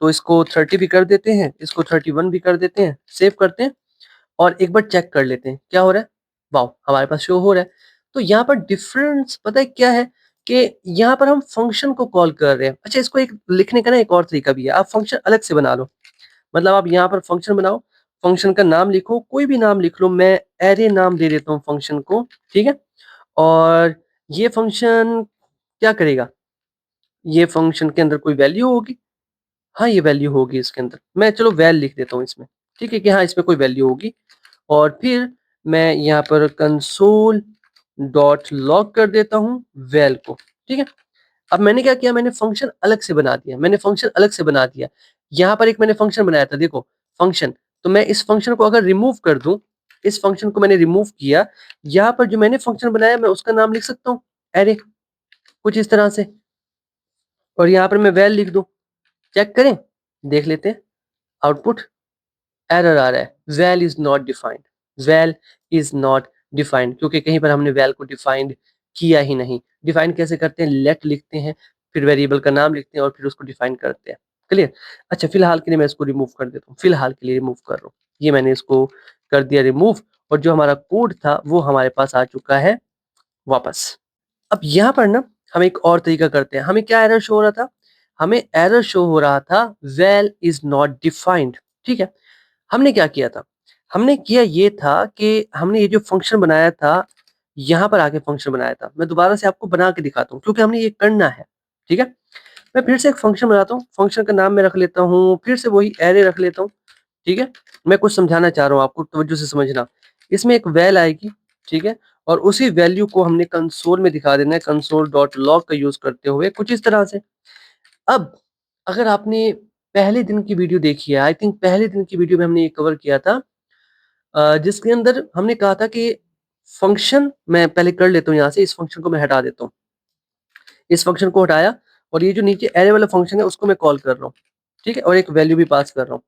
तो इसको 30 भी कर देते हैं, इसको 31 भी कर देते हैं। सेव करते हैं और एक बार चेक कर लेते हैं क्या हो रहा है। वाओ, हमारे पास शो हो रहा है। तो यहाँ पर डिफरेंस पता है क्या है, कि यहाँ पर हम फंक्शन को कॉल कर रहे हैं। अच्छा, इसको एक लिखने का ना एक और तरीका भी है, आप फंक्शन अलग से बना लो। मतलब आप यहाँ पर फंक्शन बनाओ, फंक्शन का नाम लिखो, कोई भी नाम लिख लो, मैं एरे नाम दे देता हूँ फंक्शन को। ठीक है, और ये फंक्शन क्या करेगा, ये फंक्शन के अंदर कोई वैल्यू होगी। हाँ, ये वैल्यू होगी इसके अंदर। मैं चलो वैल लिख देता हूँ इसमें। ठीक है, कि हाँ इसमें कोई वैल्यू होगी। और फिर मैं यहाँ पर कंसोल डॉट लॉग कर देता हूँ वैल को। ठीक है, अब मैंने क्या किया, मैंने फंक्शन अलग से बना दिया, मैंने फंक्शन अलग से बना दिया। यहाँ पर एक मैंने फंक्शन बनाया था, देखो फंक्शन। तो मैं इस फंक्शन को अगर रिमूव कर दूं, इस फंक्शन को मैंने रिमूव किया, यहाँ पर जो मैंने फंक्शन बनाया मैं उसका नाम लिख सकता हूँ एरे, कुछ इस तरह से। और यहाँ पर मैं वैल लिख दूं, चेक करें, देख लेते हैं आउटपुट। एरर आ रहा है, val is not defined, val is not defined, क्योंकि कहीं पर हमने वैल को डिफाइंड किया ही नहीं। डिफाइन कैसे करते हैं, लेट लिखते हैं, फिर वेरिएबल का नाम लिखते हैं और फिर उसको डिफाइन करते हैं। क्लियर? अच्छा, फिलहाल के लिए मैं इसको रिमूव कर देता हूँ, फिलहाल के लिए रिमूव कर रहा हूँ। ये मैंने इसको कर दिया रिमूव, और जो हमारा कोड था वो हमारे पास आ चुका है वापस। अब यहाँ पर ना हम एक और तरीका करते हैं। हमें क्या एरर शो हो रहा था, हमें एरर शो हो रहा था वैल इज नॉट डिफाइंड। ठीक है, हमने क्या किया था, हमने किया ये था कि हमने ये जो फंक्शन बनाया था, यहाँ पर आके फंक्शन बनाया था। मैं दोबारा से आपको बना के दिखाता हूँ, क्योंकि हमने ये करना है। ठीक है, मैं फिर से एक फंक्शन बनाता हूँ, फंक्शन का नाम मैं रख लेता हूँ, फिर से वही एरे रख लेता हूँ। ठीक है, मैं कुछ समझाना चाह रहा हूँ आपको, तवज्जो से समझना। इसमें एक वैल आएगी। ठीक है, और उसी वैल्यू को हमने कंसोल में दिखा देना है, कंसोल डॉट लॉग का यूज करते हुए कुछ इस तरह से। अब अगर आपने पहले दिन की वीडियो देखी है, आई थिंक पहले दिन की वीडियो में हमने ये कवर किया था, जिसके अंदर हमने कहा था कि फंक्शन, मैं पहले कर लेता हूँ यहाँ से, इस फंक्शन को मैं हटा देता हूँ, इस फंक्शन को हटाया, और ये जो नीचे एरे वाला फंक्शन है उसको मैं कॉल कर रहा हूँ। ठीक है, और एक वैल्यू भी पास कर रहा हूँ।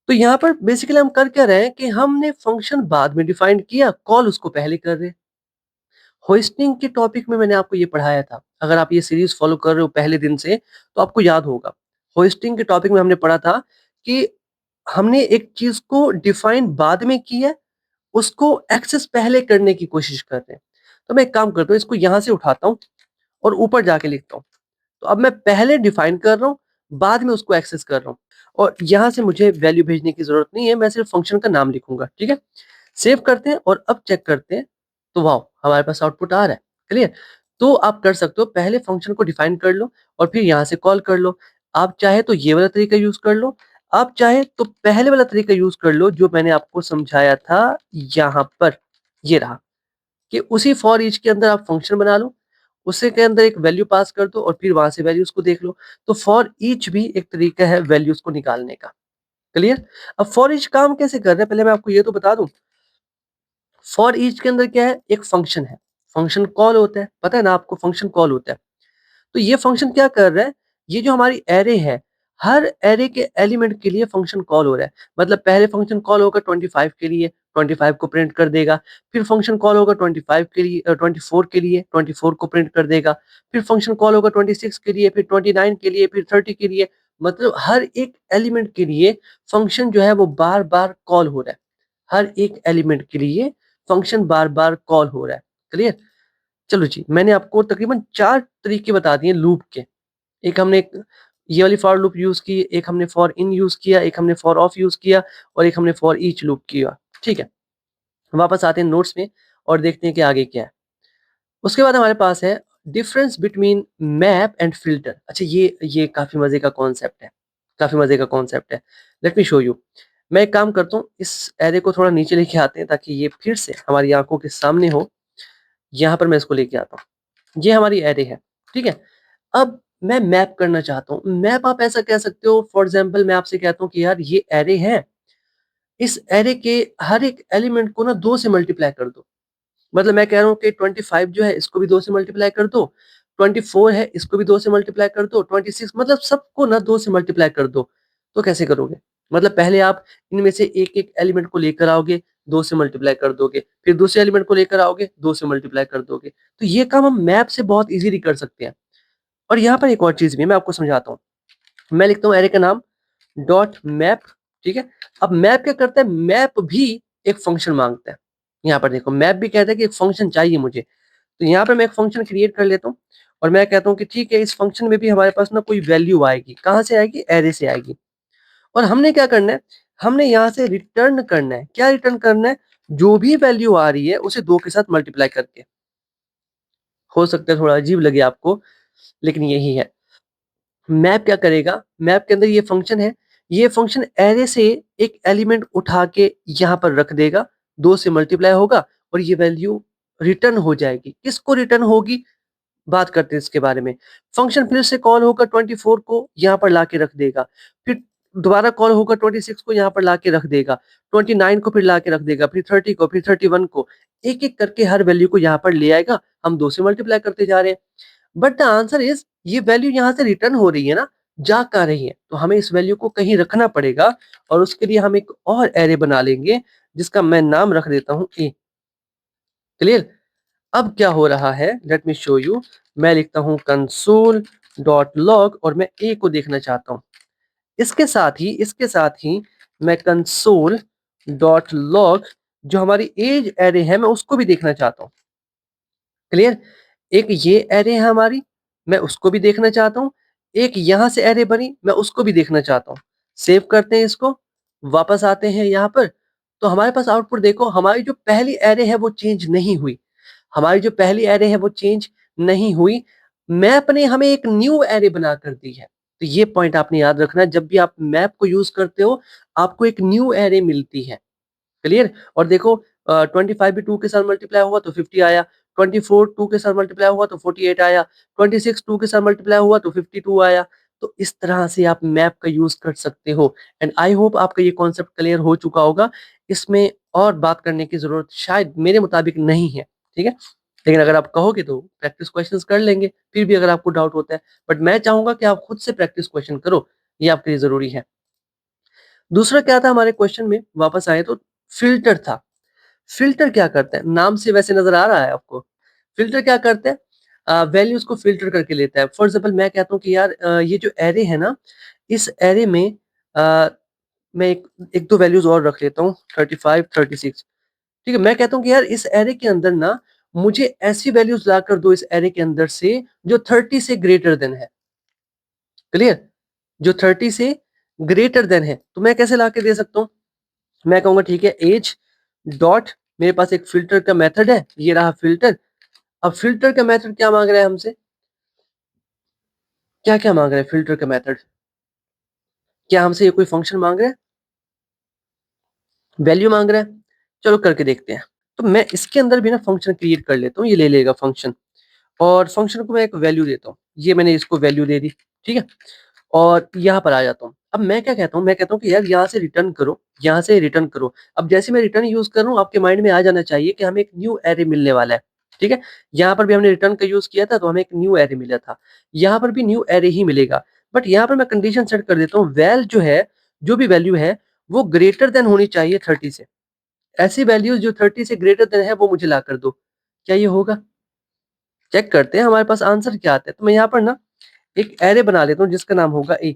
तो यहाँ पर बेसिकली हम कर क्या रहे हैं, कि हमने फंक्शन बाद में डिफाइन किया, कॉल उसको पहले कर रहे हैं। होस्टिंग के टॉपिक में मैंने आपको ये पढ़ाया था, अगर आप ये सीरीज फॉलो कर रहे हो पहले दिन से तो आपको याद होगा। होस्टिंग के टॉपिक में हमने पढ़ा था कि हमने एक चीज को डिफाइन बाद में किया, उसको एक्सेस पहले करने की कोशिश कर रहे हैं। तो मैं एक काम करता हूँ, इसको यहाँ से उठाता हूँ और ऊपर जाके लिखता हूँ। तो अब मैं पहले डिफाइन कर रहा हूँ, बाद में उसको एक्सेस कर रहा हूँ, और यहाँ से मुझे वैल्यू भेजने की जरूरत नहीं है, मैं सिर्फ फंक्शन का नाम लिखूंगा। ठीक है, सेव करते हैं और अब चेक करते हैं। तो वाह, हमारे पास आउटपुट आ रहा है। क्लियर? तो आप कर सकते हो, पहले फंक्शन को डिफाइन कर लो और फिर यहाँ से कॉल कर लो। आप चाहे तो ये वाला तरीका यूज कर लो, आप चाहे तो पहले वाला तरीका यूज कर लो जो मैंने आपको समझाया था यहाँ पर। ये रहा कि उसी फॉर ईच के अंदर आप फंक्शन बना लो, उसी के अंदर एक वैल्यू पास कर दो और फिर वहां से वैल्यूज को देख लो। तो फॉर ईच भी एक तरीका है वैल्यूज को निकालने का। क्लियर? अब फॉर ईच काम कैसे कर रहे हैं, पहले मैं आपको ये तो बता दूं। फॉर ईच के अंदर क्या है, एक फंक्शन है, फंक्शन कॉल होता है, पता है ना आपको, फंक्शन कॉल होता है। तो ये फंक्शन क्या कर रहा है, ये जो हमारी एरे है, हर एरे के एलिमेंट के लिए फंक्शन कॉल हो रहा है। मतलब पहले फंक्शन कॉल होगा 25 के लिए, 25 को प्रिंट कर देगा। फिर फंक्शन कॉल होगा 25 के लिए, 24 के लिए, 24 को प्रिंट कर देगा। फिर फंक्शन कॉल होगा 26 के लिए, फिर 29 के लिए, फिर 30 के लिए। मतलब हर एक एलिमेंट के लिए फंक्शन जो है वो बार बार कॉल हो रहा है। हर एक एलिमेंट के लिए फंक्शन बार बार कॉल हो रहा है। क्लियर? चलो जी, मैंने आपको तकरीबन 4 तरीके बता दिए लूप के। एक हमने ये वाली फॉर लूप यूज़ की, एक हमने फॉर इन यूज़ किया, एक हमने फॉर ऑफ यूज़ किया और एक हमने फॉर ईच लूप किया। ठीक है? वापस आते हैं नोट्स में और देखते हैं कि आगे क्या है। उसके बाद हमारे पास है difference between map and filter. अच्छा, ये काफ़ी मज़े का कॉन्सेप्ट है, काफ़ी मज़े का कॉन्सेप्ट है। Let me show you. मैं एक काम करता हूँ, इस एरे को थोड़ा नीचे लेके आते हैं ताकि ये फिर से हमारी आँखों के सामने हो। यहाँ पर मैं इसको लेके आता हूँ। ये हमारी एरे है, ठीक है? अब मैं मैप करना चाहता हूँ। मैप आप ऐसा कह सकते हो, फॉर एग्ज़ाम्पल मैं आपसे कहता हूँ कि यार ये एरे है, इस एरे के हर एक एलिमेंट को ना 2 से मल्टीप्लाई कर दो। मतलब मैं कह रहा हूँ कि 25 जो है इसको भी 2 से मल्टीप्लाई कर दो, 24 है इसको भी 2 से मल्टीप्लाई कर दो, 26 मतलब सबको ना 2 से मल्टीप्लाई कर दो। तो कैसे करोगे? मतलब पहले आप इनमें से एक-एक एलिमेंट को लेकर आओगे, 2 से मल्टीप्लाई कर दोगे, फिर दूसरे एलिमेंट को लेकर आओगे, 2 से मल्टीप्लाई कर दोगे। तो ये काम हम मैप से बहुत ईज़िली कर सकते हैं। और यहाँ पर एक और चीज़ भी है, मैं आपको समझाता हूँ। मैं लिखता हूँ एरे का नाम डॉट मैप, ठीक है? अब मैप क्या करता है? मैप भी एक फंक्शन माँगता है। यहाँ पर देखो मैप भी कहता है कि एक फंक्शन चाहिए मुझे। तो यहाँ पे मैं एक फंक्शन क्रिएट कर लेता हूँ और मैं कहता हूँ कि ठीक है, इस फंक्शन में भी हमारे पास ना कोई वैल्यू आएगी। कहाँ से आएगी? एरे से आएगी। और हमने क्या करना है? हमने यहाँ से रिटर्न करना है। क्या रिटर्न करना है? जो भी वैल्यू आ रही है उसे 2 के साथ मल्टीप्लाई करके। हो सकता है थोड़ा अजीब लगे आपको, लेकिन यही है। मैप क्या करेगा? मैप के अंदर ये फंक्शन है, ये फंक्शन एरे से एक एलिमेंट उठा के यहाँ पर रख देगा, 2 से मल्टीप्लाई होगा और ये वैल्यू रिटर्न हो जाएगी। किसको रिटर्न होगी? बात करते हैं इसके बारे में। फंक्शन फिर से कॉल होकर 24 को यहाँ पर लाके रख देगा। फिर दोबारा कॉल होकर 26 को यहाँ पर लाके रख देगा। 29 को फिर लाके रख देगा, फिर 30 को, फिर 31 को। एक-एक करके हर वैल्यू को यहाँ पर ले आएगा। हम 2 से मल्टीप्लाई करते जा रहे हैं। बट द आंसर इज़ ये वैल्यू यहाँ से रिटर्न हो रही है ना, जा कहाँ रही है? तो हमें इस वैल्यू को कहीं रखना पड़ेगा और उसके लिए हम एक और एरे बना लेंगे जिसका मैं नाम रख देता हूँ ए। क्लियर? अब क्या हो रहा है? Let me show you. मैं लिखता हूँ कंसोल डॉट लॉग और मैं ए को देखना चाहता हूँ। इसके साथ ही मैं कंसोल डॉट लॉग जो हमारी एज एरे है मैं उसको भी देखना चाहता हूँ। क्लियर? एक ये एरे है हमारी, मैं उसको भी देखना चाहता हूँ। एक यहाँ से एरे बनी, मैं उसको भी देखना चाहता हूँ। सेव करते हैं इसको, वापस आते हैं यहाँ पर, तो हमारे पास आउटपुट देखो, हमारी जो पहली एरे है वो चेंज नहीं हुई। हमारी जो पहली एरे है वो चेंज नहीं हुई। मैप ने हमें एक न्यू एरे बनाकर दी है। तो ये पॉइंट आपने याद रखना है, जब भी आप मैप को यूज़ करते हो, आपको एक न्यू एरे मिलती है। क्लियर? और देखो 25 भी 2 के साथ मल्टीप्लाई हुआ तो 50 आया, 24 2 के साथ मल्टीप्लाई हुआ तो 48 आया, 26 2 के साथ मल्टीप्लाई हुआ तो 52 आया। तो इस तरह से आप मैप का यूज़ कर सकते हो एंड आई होप आपका ये कॉन्सेप्ट क्लियर हो चुका होगा। इसमें और बात करने की ज़रूरत शायद मेरे मुताबिक नहीं है, ठीक है? लेकिन अगर आप कहोगे तो प्रैक्टिस क्वेश्चंस कर लेंगे, फिर भी अगर आपको डाउट होता है। बट मैं चाहूँगा कि आप खुद से प्रैक्टिस क्वेश्चन करो, ये आपके लिए ज़रूरी है। दूसरा क्या था हमारे क्वेश्चन में, वापस आए तो फ़िल्टर था। फ़िल्टर क्या करता है? नाम से वैसे नज़र आ रहा है आपको। फ़िल्टर क्या करता है? वैल्यूज़ को फ़िल्टर करके लेता है। फॉर एग्ज़ाम्पल मैं कहता हूँ कि यार ये जो एरे है ना, इस एरे में अ, मैं एक 1-2 वैल्यूज़ और रख लेता हूँ 35, 36 ठीक है? मैं कहता हूँ कि यार इस एरे के अंदर ना मुझे ऐसी वैल्यूज़ लाकर दो इस एरे के अंदर से जो 30 से ग्रेटर देन है। क्लियर? जो 30 से ग्रेटर देन है। तो मैं कैसे लाके दे सकता हूँ? मैं कहूँगा ठीक है ऐज डॉट मेरे पास एक फ़िल्टर का मेथड है, ये रहा फ़िल्टर। अब फ़िल्टर का मेथड क्या माँग रहा है हमसे? क्या-क्या माँग रहा है फ़िल्टर का मेथड? क्या हमसे ये कोई फ़ंक्शन माँग रहा है? वैल्यू माँग रहा है? चलो करके देखते हैं। तो मैं इसके अंदर भी ना फ़ंक्शन क्रिएट कर लेता हूँ, ये ले लेगा फ़ंक्शन और फ़ंक्शन को मैं एक वैल्यू देता हूँ। ये मैंने इसको वैल्यू दे दी, ठीक है? और यहाँ पर आ जाता हूँ। अब मैं क्या कहता हूँ, मैं कहता हूँ कि यार यहाँ से रिटर्न करो, यहाँ से रिटर्न करो। अब जैसे मैं रिटर्न यूज़ कर रहा हूँ, आपके माइंड में आ जाना चाहिए कि हमें एक न्यू एरे मिलने वाला है, ठीक है? यहाँ पर भी हमने रिटर्न का यूज़ किया था, तो हमें एक न्यू एरे मिला था। यहाँ पर भी न्यू एरे ही मिलेगा। बट यहाँ पर मैं कंडीशन सेट कर देता हूँ, वैल जो है, जो भी वैल्यू है, वो ग्रेटर देन होनी चाहिए 30 से। ऐसी वैल्यूज़ जो 30 से ग्रेटर देन है, वो मुझे लाकर दो। क्या ये होगा? चेक करते हैं हमारे पास आंसर क्या आता है। तो मैं यहाँ पर ना एक एरे बना लेता हूँ जिसका नाम होगा ए।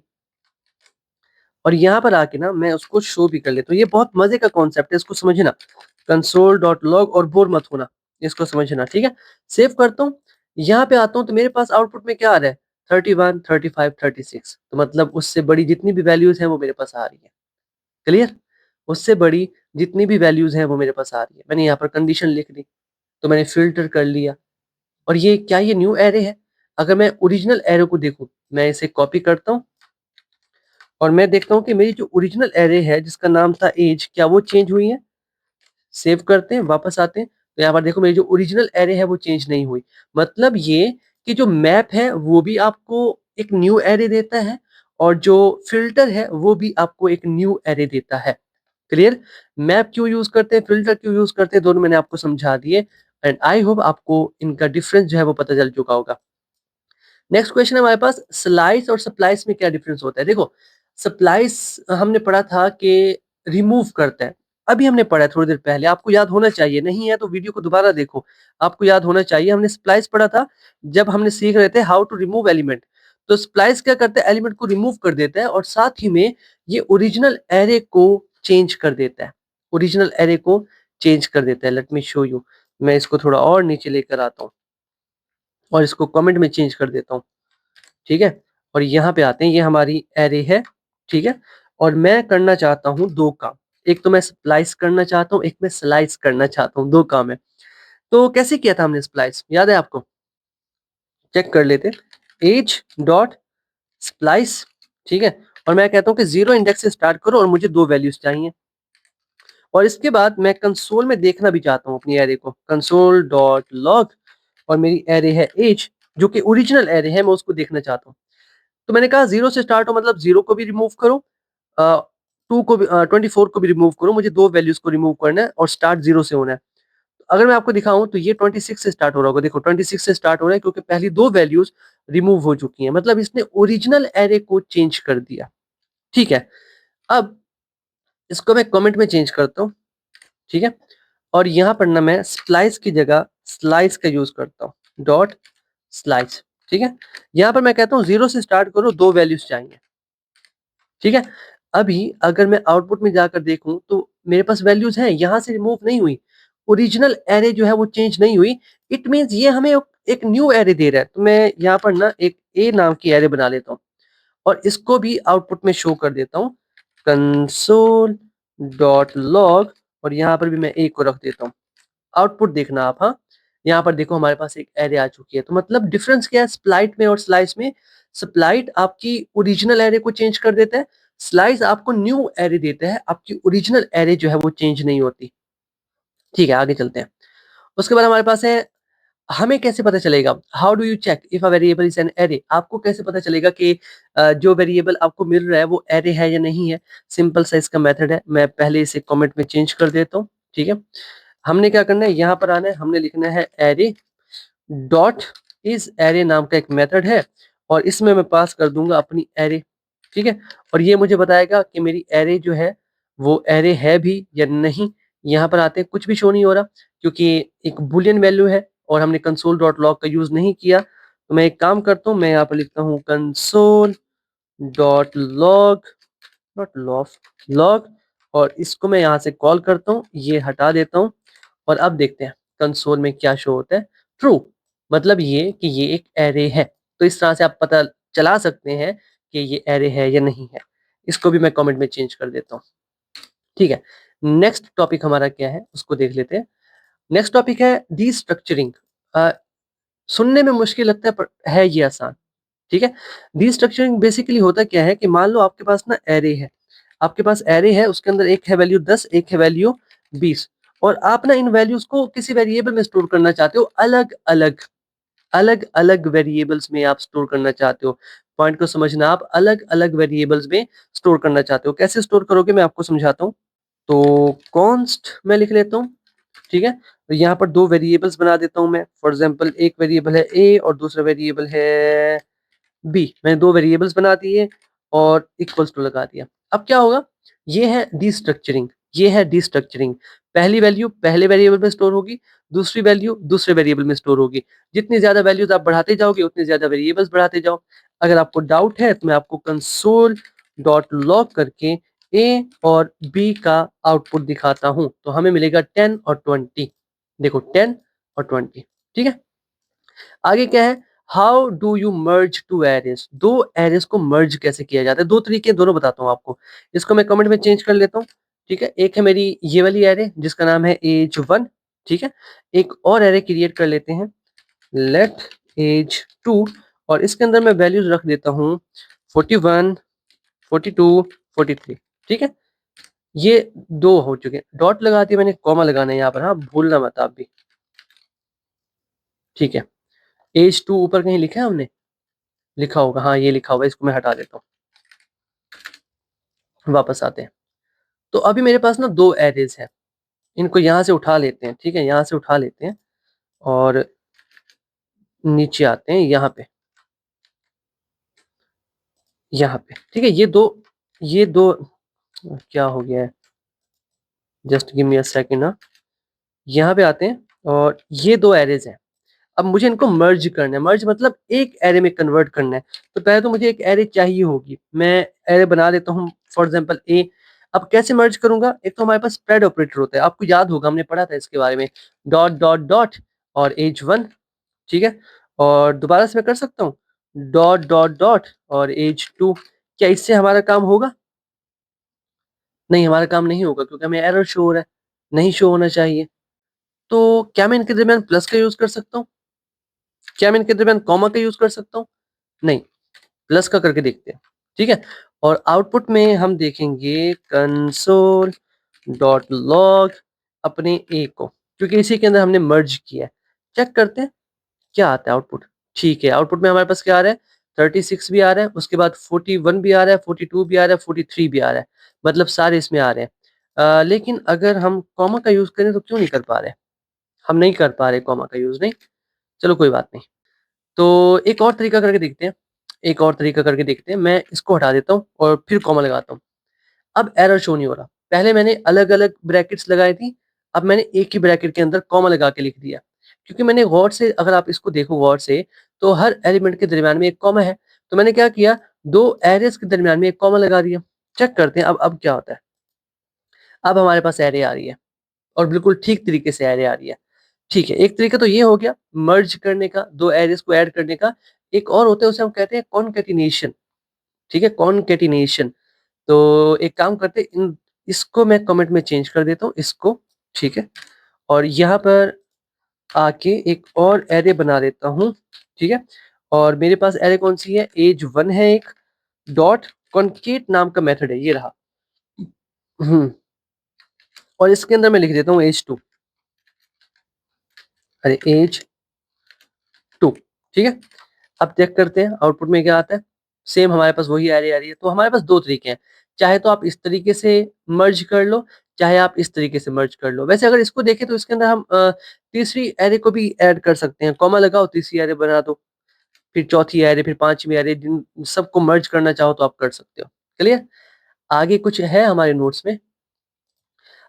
और यहाँ पर आके ना मैं उसको शो भी कर लेता हूँ। ये बहुत मज़े का कॉन्सेप्ट है, इसको समझना। कंसोल डॉट लॉग और बोर मत होना, इसको समझना, ठीक है? सेव करता हूँ, यहाँ पे आता हूँ तो मेरे पास आउटपुट में क्या आ रहा है? 31, 35, 36 तो मतलब उससे बड़ी जितनी भी वैल्यूज़ हैं वो मेरे पास आ रही है। क्लियर? उससे बड़ी जितनी भी वैल्यूज़ हैं वो मेरे पास आ रही है। मैंने यहाँ पर कंडीशन लिख दी, तो मैंने फ़िल्टर कर लिया और ये न्यू एरे है? अगर मैं ओरिजिनल एरे को देखूँ, मैं इसे कॉपी करता हूँ और मैं देखता हूँ कि मेरी जो ओरिजिनल एरे है जिसका नाम था एज, क्या वो चेंज हुई है? सेव करते हैं, वापस आते हैं, तो यहाँ पर देखो मेरी जो ओरिजिनल एरे है वो चेंज नहीं हुई। मतलब ये कि जो मैप है वो भी आपको एक न्यू एरे देता है और जो फ़िल्टर है वो भी आपको एक न्यू एरे देता है। क्लियर? मैप क्यों यूज़ करते हैं, फ़िल्टर क्यों यूज़ करते हैं, दोनों मैंने आपको समझा दिए एंड आई होप आपको इनका डिफरेंस जो है वो पता चल चुका होगा। नेक्स्ट क्वेश्चन है हमारे पास, स्लाइस और सप्लाइस में क्या डिफरेंस होता है? देखो, सप्लाइस हमने पढ़ा था कि रिमूव करता है। अभी हमने पढ़ा है थोड़ी देर पहले, आपको याद होना चाहिए, नहीं है तो वीडियो को दोबारा देखो, आपको याद होना चाहिए। हमने स्प्लाइस पढ़ा था जब हमने सीख रहे थे हाउ टू रिमूव एलिमेंट। तो स्प्लाइस क्या करता है, एलिमेंट को रिमूव कर देता है और साथ ही में ये ओरिजिनल एरे को चेंज कर देता है। ओरिजिनल एरे को चेंज कर देता है। Let me show you. मैं इसको थोड़ा और नीचे लेकर आता हूँ और इसको कमेंट में चेंज कर देता हूँ। ठीक है? और यहाँ पे आते हैं, ये हमारी एरे है, ठीक है? और मैं करना चाहता हूँ 2 काम, एक तो मैं स्प्लाइस करना चाहता हूँ, एक मैं स्लाइस करना चाहता हूँ, 2 काम है। तो कैसे किया था हमने स्प्लाइस, याद है आपको? चेक कर लेते हैं, एज डॉट स्प्लाइस, ठीक है? और मैं कहता हूँ कि 0 इंडेक्स से स्टार्ट करो और मुझे 2 वैल्यूज़ चाहिए। और इसके बाद मैं कंसोल में देखना भी चाहता हूँ अपनी एरे को, कंसोल डॉट लॉग, और मेरी एरे है एज, जो कि ओरिजिनल एरे है, मैं उसको देखना चाहता हूँ। तो मैंने कहा 0 से स्टार्ट हो, मतलब 0 को भी रिमूव करो, 2 को भी 24 को भी रिमूव करो, मुझे 2 वैल्यूज़ को रिमूव करना है और स्टार्ट 0 से होना है। अगर मैं आपको दिखाऊँ तो ये 26 से स्टार्ट हो रहा होगा, देखो 26 से स्टार्ट हो रहा है क्योंकि पहली 2 वैल्यूज़ रिमूव हो चुकी हैं, मतलब इसने ओरिजिनल एरे को चेंज कर दिया। ठीक है? अब इसको मैं कमेंट में चेंज करता हूँ, ठीक है? और यहाँ पर ना मैं स्प्लाइस की जगह स्लाइस का यूज़ करता हूँ, डॉट स्लाइस, ठीक है? यहाँ पर मैं कहता हूँ 0 से स्टार्ट करो, 2 वैल्यूज़ चाहिए। ठीक है? अभी अगर मैं आउटपुट में जाकर देखूँ तो मेरे पास वैल्यूज़ हैं, यहाँ से रिमूव नहीं हुई। ओरिजिनल एरे जो है वो चेंज नहीं हुई। इट मीन्स ये हमें एक न्यू एरे दे रहा है। तो मैं यहाँ पर ना एक ए नाम की एरे बना लेता हूँ और इसको भी आउटपुट में शो कर देता हूँ। कंसोल डॉट लॉग, और यहाँ पर भी मैं ए को रख देता हूँ। आउटपुट देखना आप, हाँ। यहाँ पर देखो हमारे पास एक एरे आ चुकी है। तो मतलब डिफरेंस क्या है स्प्लाइट में और स्लाइस में? स्प्लाइट आपकी ओरिजिनल एरे को चेंज कर देता है, स्लाइस आपको न्यू एरे देता है, आपकी ओरिजिनल एरे जो है वो चेंज नहीं होती। ठीक है, आगे चलते हैं। उसके बाद हमारे पास है, हमें कैसे पता चलेगा, how do you check if a variable is an array? आपको कैसे पता चलेगा कि जो वेरिएबल आपको मिल रहा है वो एरे है या नहीं है? सिंपल सा इसका मेथड है, मैं पहले इसे कमेंट में चेंज कर देता हूँ। ठीक है, हमने क्या करना है, यहाँ पर आना है, हमने लिखना है एरे डॉट इज एरे नाम का एक मेथड है और इसमें मैं पास कर दूंगा अपनी एरे। ठीक है, और ये मुझे बताएगा कि मेरी एरे जो है वो एरे है भी या नहीं। यहाँ पर आते हैं, कुछ भी शो नहीं हो रहा क्योंकि एक बुलियन वैल्यू है और हमने कंसोल डॉट लॉग का यूज नहीं किया। तो मैं एक काम करता हूँ, मैं यहाँ पर लिखता हूँ console dot log, not log, log, और इसको मैं यहाँ से कॉल करता हूँ, ये हटा देता हूँ और अब देखते हैं कंसोल में क्या शो होता है। ट्रू, मतलब ये कि ये एक एरे है। तो इस तरह से आप पता चला सकते हैं कि ये एरे है या नहीं है। इसको भी मैं कमेंट में चेंज कर देता हूँ। ठीक है, नेक्स्ट टॉपिक हमारा क्या है उसको देख लेते हैं। नेक्स्ट टॉपिक है डीस्ट्रक्चरिंग। सुनने में मुश्किल लगता है पर है ये आसान। ठीक है, डीस्ट्रक्चरिंग बेसिकली होता क्या है कि मान लो आपके पास ना एरे है, आपके पास एरे है, उसके अंदर एक है वैल्यू 10, एक है वैल्यू 20, और आप ना इन वैल्यूज को किसी वेरिएबल में स्टोर करना चाहते हो, अलग अलग, अलग अलग वेरिएबल्स में आप स्टोर करना चाहते हो। पॉइंट को समझना, आप अलग अलग वेरिएबल्स में स्टोर करना चाहते हो। कैसे स्टोर करोगे मैं आपको समझाता हूँ। तो कॉन्स्ट मैं लिख लेता हूँ, ठीक है? तो यहाँ पर 2 वेरिएबल्स बना देता हूँ मैं। फॉर एग्जांपल एक वेरिएबल है ए और दूसरा वेरिएबल है बी। मैंने 2 वेरिएबल्स बना दिए और इक्वल्स टू लगा दिया। अब क्या होगा? ये है डीस्ट्रक्चरिंग, ये है डीस्ट्रक्चरिंग। पहली वैल्यू पहले वेरिएबल में स्टोर होगी, दूसरी वैल्यू दूसरे वेरिएबल में स्टोर होगी। जितनी ज़्यादा वैल्यूज़ आप बढ़ाते जाओगे उतनी ज़्यादा वेरिएबल्स बढ़ाते जाओ। अगर आपको डाउट है तो मैं आपको कंसोल डॉट लॉग करके ए और बी का आउटपुट दिखाता हूँ। तो हमें मिलेगा 10 और 20। देखो 10 और 20, ठीक है? आगे क्या है, how do you merge two arrays? 2 arrays को मर्ज कैसे किया जाता है? 2 तरीके, दोनों बताता हूँ आपको। इसको मैं कमेंट में चेंज कर लेता हूँ, ठीक है? एक है मेरी ये वाली एरे जिसका नाम है एज 1, ठीक है? एक और एरे क्रिएट कर लेते हैं, लेट एज 2, और इसके अंदर मैं वैल्यूज रख देता हूँ 41, 42, 43, ठीक है। ये 2 हो चुके हैं। डॉट लगा दिया मैंने, कॉमा लगाना है यहाँ पर, हाँ भूलना मत आप भी, ठीक है। एज 2 ऊपर कहीं लिखा है हमने? लिखा होगा, हाँ ये लिखा होगा, इसको मैं हटा देता हूँ। वापस आते हैं। तो अभी मेरे पास ना 2 एरेज हैं, इनको यहाँ से उठा लेते हैं, ठीक है, यहाँ से उठा लेते हैं और नीचे आते हैं यहाँ पे, ठीक है। ये दो क्या हो गया है, just give me a second ना। यहाँ पे आते हैं और ये 2 एरेज हैं। अब मुझे इनको मर्ज करना है, मर्ज मतलब एक एरे में कन्वर्ट करना है। तो पहले तो मुझे एक एरे चाहिए होगी, मैं एरे बना लेता हूँ, फॉर एग्जांपल ए। अब कैसे मर्ज करूंगा? एक तो हमारे पास स्प्रेड ऑपरेटर होता है, आपको याद होगा हमने पढ़ा था इसके बारे में, डॉट डॉट डॉट और एज 1, ठीक है। और दोबारा से मैं कर सकता हूँ, डॉट डॉट डॉट और एज 2। क्या इससे हमारा काम होगा? नहीं, हमारा काम नहीं होगा, क्योंकि हमें एरर शो हो रहा है, नहीं शो होना चाहिए। तो क्या मैं इनके दरमियान प्लस का यूज कर सकता हूँ? क्या मैं इनके दरमियान कॉमा का यूज कर सकता हूँ? नहीं, प्लस का करके देखते हैं, ठीक है। और आउटपुट में हम देखेंगे कंसोल डॉट लॉग अपने ए को, क्योंकि इसी के अंदर हमने मर्ज किया है। चेक करते हैं क्या आता है आउटपुट। ठीक है, आउटपुट में हमारे पास क्या आ रहा है, 36 भी आ रहा है, उसके बाद 41 भी आ रहा है, 42 भी आ रहा है, 43 भी आ रहा है, मतलब सारे इसमें आ रहे हैं। लेकिन अगर हम कॉमा का यूज करें तो क्यों नहीं कर पा रहे? हम नहीं कर पा रहे कॉमा का यूज, नहीं, चलो कोई बात नहीं। तो एक और तरीका करके देखते हैं, एक और तरीका करके देखते हैं। मैं इसको हटा देता हूँ और फिर कॉमा लगाता हूँ। अब एरर शो नहीं हो रहा। पहले मैंने अलग-अलग ब्रैकेट्स लगाई थी, अब मैंने एक ही ब्रैकेट के अंदर कॉमा लगा के लिख दिया। क्योंकि मैंने गौर से, अगर आप इसको देखो गौर से, तो हर एलिमेंट के दरमियान में एक कॉमा है। तो मैंने क्या किया, 2 एरेज़ के दरमियान में एक कॉमा लगा दिया। चेक करते हैं अब क्या होता है। अब हमारे पास एरे आ रही है और बिल्कुल ठीक तरीके से एरे आ रही है। ठीक है, एक तरीका तो ये हो गया मर्ज करने का, 2 एरेज़ को ऐड करने का। एक और होता है, उसे हम कहते हैं कॉनकैटिनेशन, ठीक है, कॉनकैटिनेशन। तो एक काम करते हैं, इन इसको मैं कमेंट में चेंज कर देता हूँ इसको, ठीक है। और यहाँ पर आके एक और एरे बना देता हूँ, ठीक है। और मेरे पास एरे कौन सी है, एज 1 है एक, डॉट कॉनकेट नाम का मेथड है, ये रहा। और इसके अंदर मैं लिख देता हूँ एज 2, अरे एज 2, ठीक है। अब चेक करते हैं आउटपुट में क्या आता है। सेम हमारे पास वही एरे आ रही है। तो हमारे पास 2 तरीके हैं, चाहे तो आप इस तरीके से मर्ज कर लो, चाहे आप इस तरीके से मर्ज कर लो। वैसे अगर इसको देखें तो इसके अंदर हम तीसरी एरे को भी ऐड कर सकते हैं, कॉमा लगाओ, तीसरी एरे बना दो, फिर चौथी एरे, फिर पांचवी एरे, जिन सबको मर्ज करना चाहो तो आप कर सकते हो। क्लियर? आगे कुछ है हमारे नोट्स में,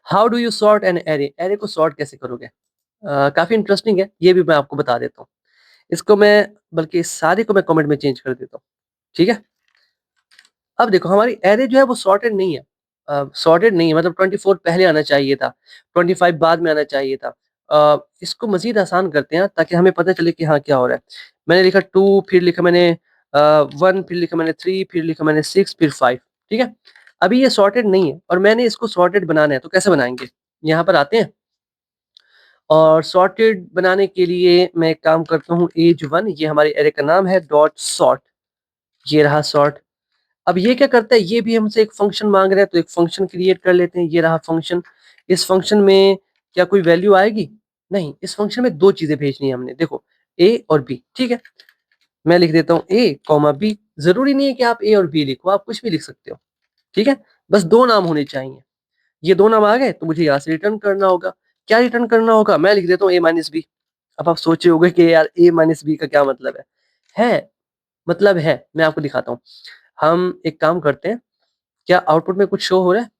how do you sort an array, array को सॉर्ट कैसे करोगे? काफी इंटरेस्टिंग है, ये भी मैं आपको बता देता हूँ। इसको मैं, बल्कि इस सारे को मैं कमेंट में चेंज कर देता हूँ, ठीक है। अब देखो हमारी एरे जो है वो सॉर्टेड नहीं है, सॉर्टेड नहीं है, मतलब 24 पहले आना चाहिए था, 25 बाद में आना चाहिए था। इसको मजीद आसान करते हैं ताकि हमें पता चले कि हाँ क्या हो रहा है। मैंने लिखा 2, फिर लिखा मैंने 1, फिर लिखा मैंने 3, फिर लिखा मैंने 6, फिर 5, ठीक है। अभी ये सॉर्टेड नहीं है और मैंने इसको सॉर्टेड बनाना है, तो कैसे बनाएंगे? यहाँ पर आते हैं और सॉर्टेड बनाने के लिए मैं एक काम करता हूँ, एज 1 ये हमारे एरे का नाम है, डॉट सॉर्ट, ये रहा सॉर्ट। अब ये क्या करता है, ये भी हमसे एक फंक्शन मांग रहा है, तो एक फंक्शन क्रिएट कर लेते हैं, ये रहा फंक्शन। इस फंक्शन में क्या कोई वैल्यू आएगी? नहीं, इस फंक्शन में 2 चीजें भेजनी है हमने, देखो ए और बी, ठीक है। मैं लिख देता हूँ ए कॉमा बी, जरूरी नहीं है कि आप ए और बी लिखो, आप कुछ भी लिख सकते हो, ठीक है। बस 2 नाम होने चाहिए। ये 2 नाम आ गए तो मुझे यहाँ से रिटर्न करना होगा। क्या रिटर्न करना होगा? मैं लिख देता हूँ ए माइनस बी। अब आप सोचे होगे कि यार ए माइनस बी का क्या मतलब है मतलब है, मैं आपको दिखाता हूँ। हम एक काम करते हैं, क्या आउटपुट में कुछ शो हो रहा है?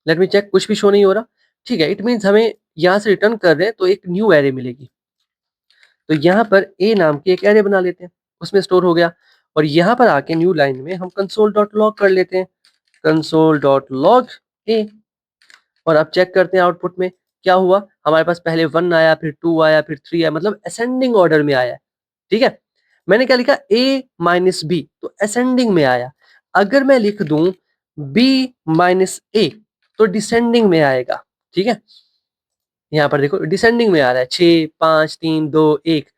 लेट मी चेक, कुछ भी शो नहीं हो रहा। ठीक है, इट मीन्स हमें यहाँ से रिटर्न कर रहे हैं तो एक न्यू एरे मिलेगी। तो यहाँ पर ए नाम की एक एरे बना लेते हैं, उसमें स्टोर हो गया। और यहाँ पर आके न्यू लाइन में हम कंसोल डॉट लॉग कर लेते हैं, कंसोल डॉट लॉग ए। और अब चेक करते हैं आउटपुट में क्या हुआ। हमारे पास पहले 1 आया, फिर 2 आया, फिर 3 आया, मतलब असेंडिंग ऑर्डर में आया, ठीक है। मैंने क्या लिखा, ए माइनस बी, तो असेंडिंग में आया। अगर मैं लिख दूं बी माइनस ए, तो डिसेंडिंग में आएगा, ठीक है। यहाँ पर देखो डिसेंडिंग में आ रहा है, 6, 5, 3, 2, 1।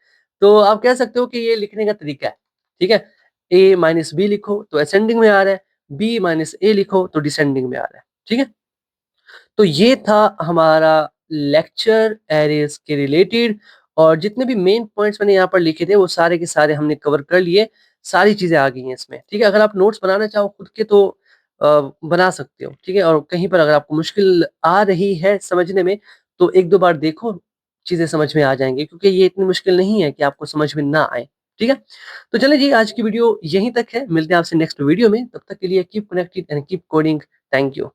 तो आप कह सकते हो कि ये लिखने का तरीका है, ठीक है। ए माइनस बी लिखो तो असेंडिंग में आ रहा है, बी माइनस ए लिखो तो डिसेंडिंग में आ रहा है। ठीक है, तो ये था हमारा लेक्चर एरेज के रिलेटेड, और जितने भी मेन पॉइंट्स मैंने यहाँ पर लिखे थे वो सारे के सारे हमने कवर कर लिए। सारी चीजें आ गई हैं इसमें। ठीक है, अगर आप नोट्स बनाना चाहो खुद के तो बना सकते हो। ठीक है, और कहीं पर अगर आपको मुश्किल आ रही है समझने में तो एक दो बार देखो, चीजें समझ में आ जाएंगी, क्योंकि ये इतनी मुश्किल नहीं है कि आपको समझ में ना आए। ठीक है, तो चलिए जी, आज की वीडियो यहीं तक है। मिलते हैं आपसे नेक्स्ट वीडियो में। तब तक के लिए keep connected and keep coding. Thank you.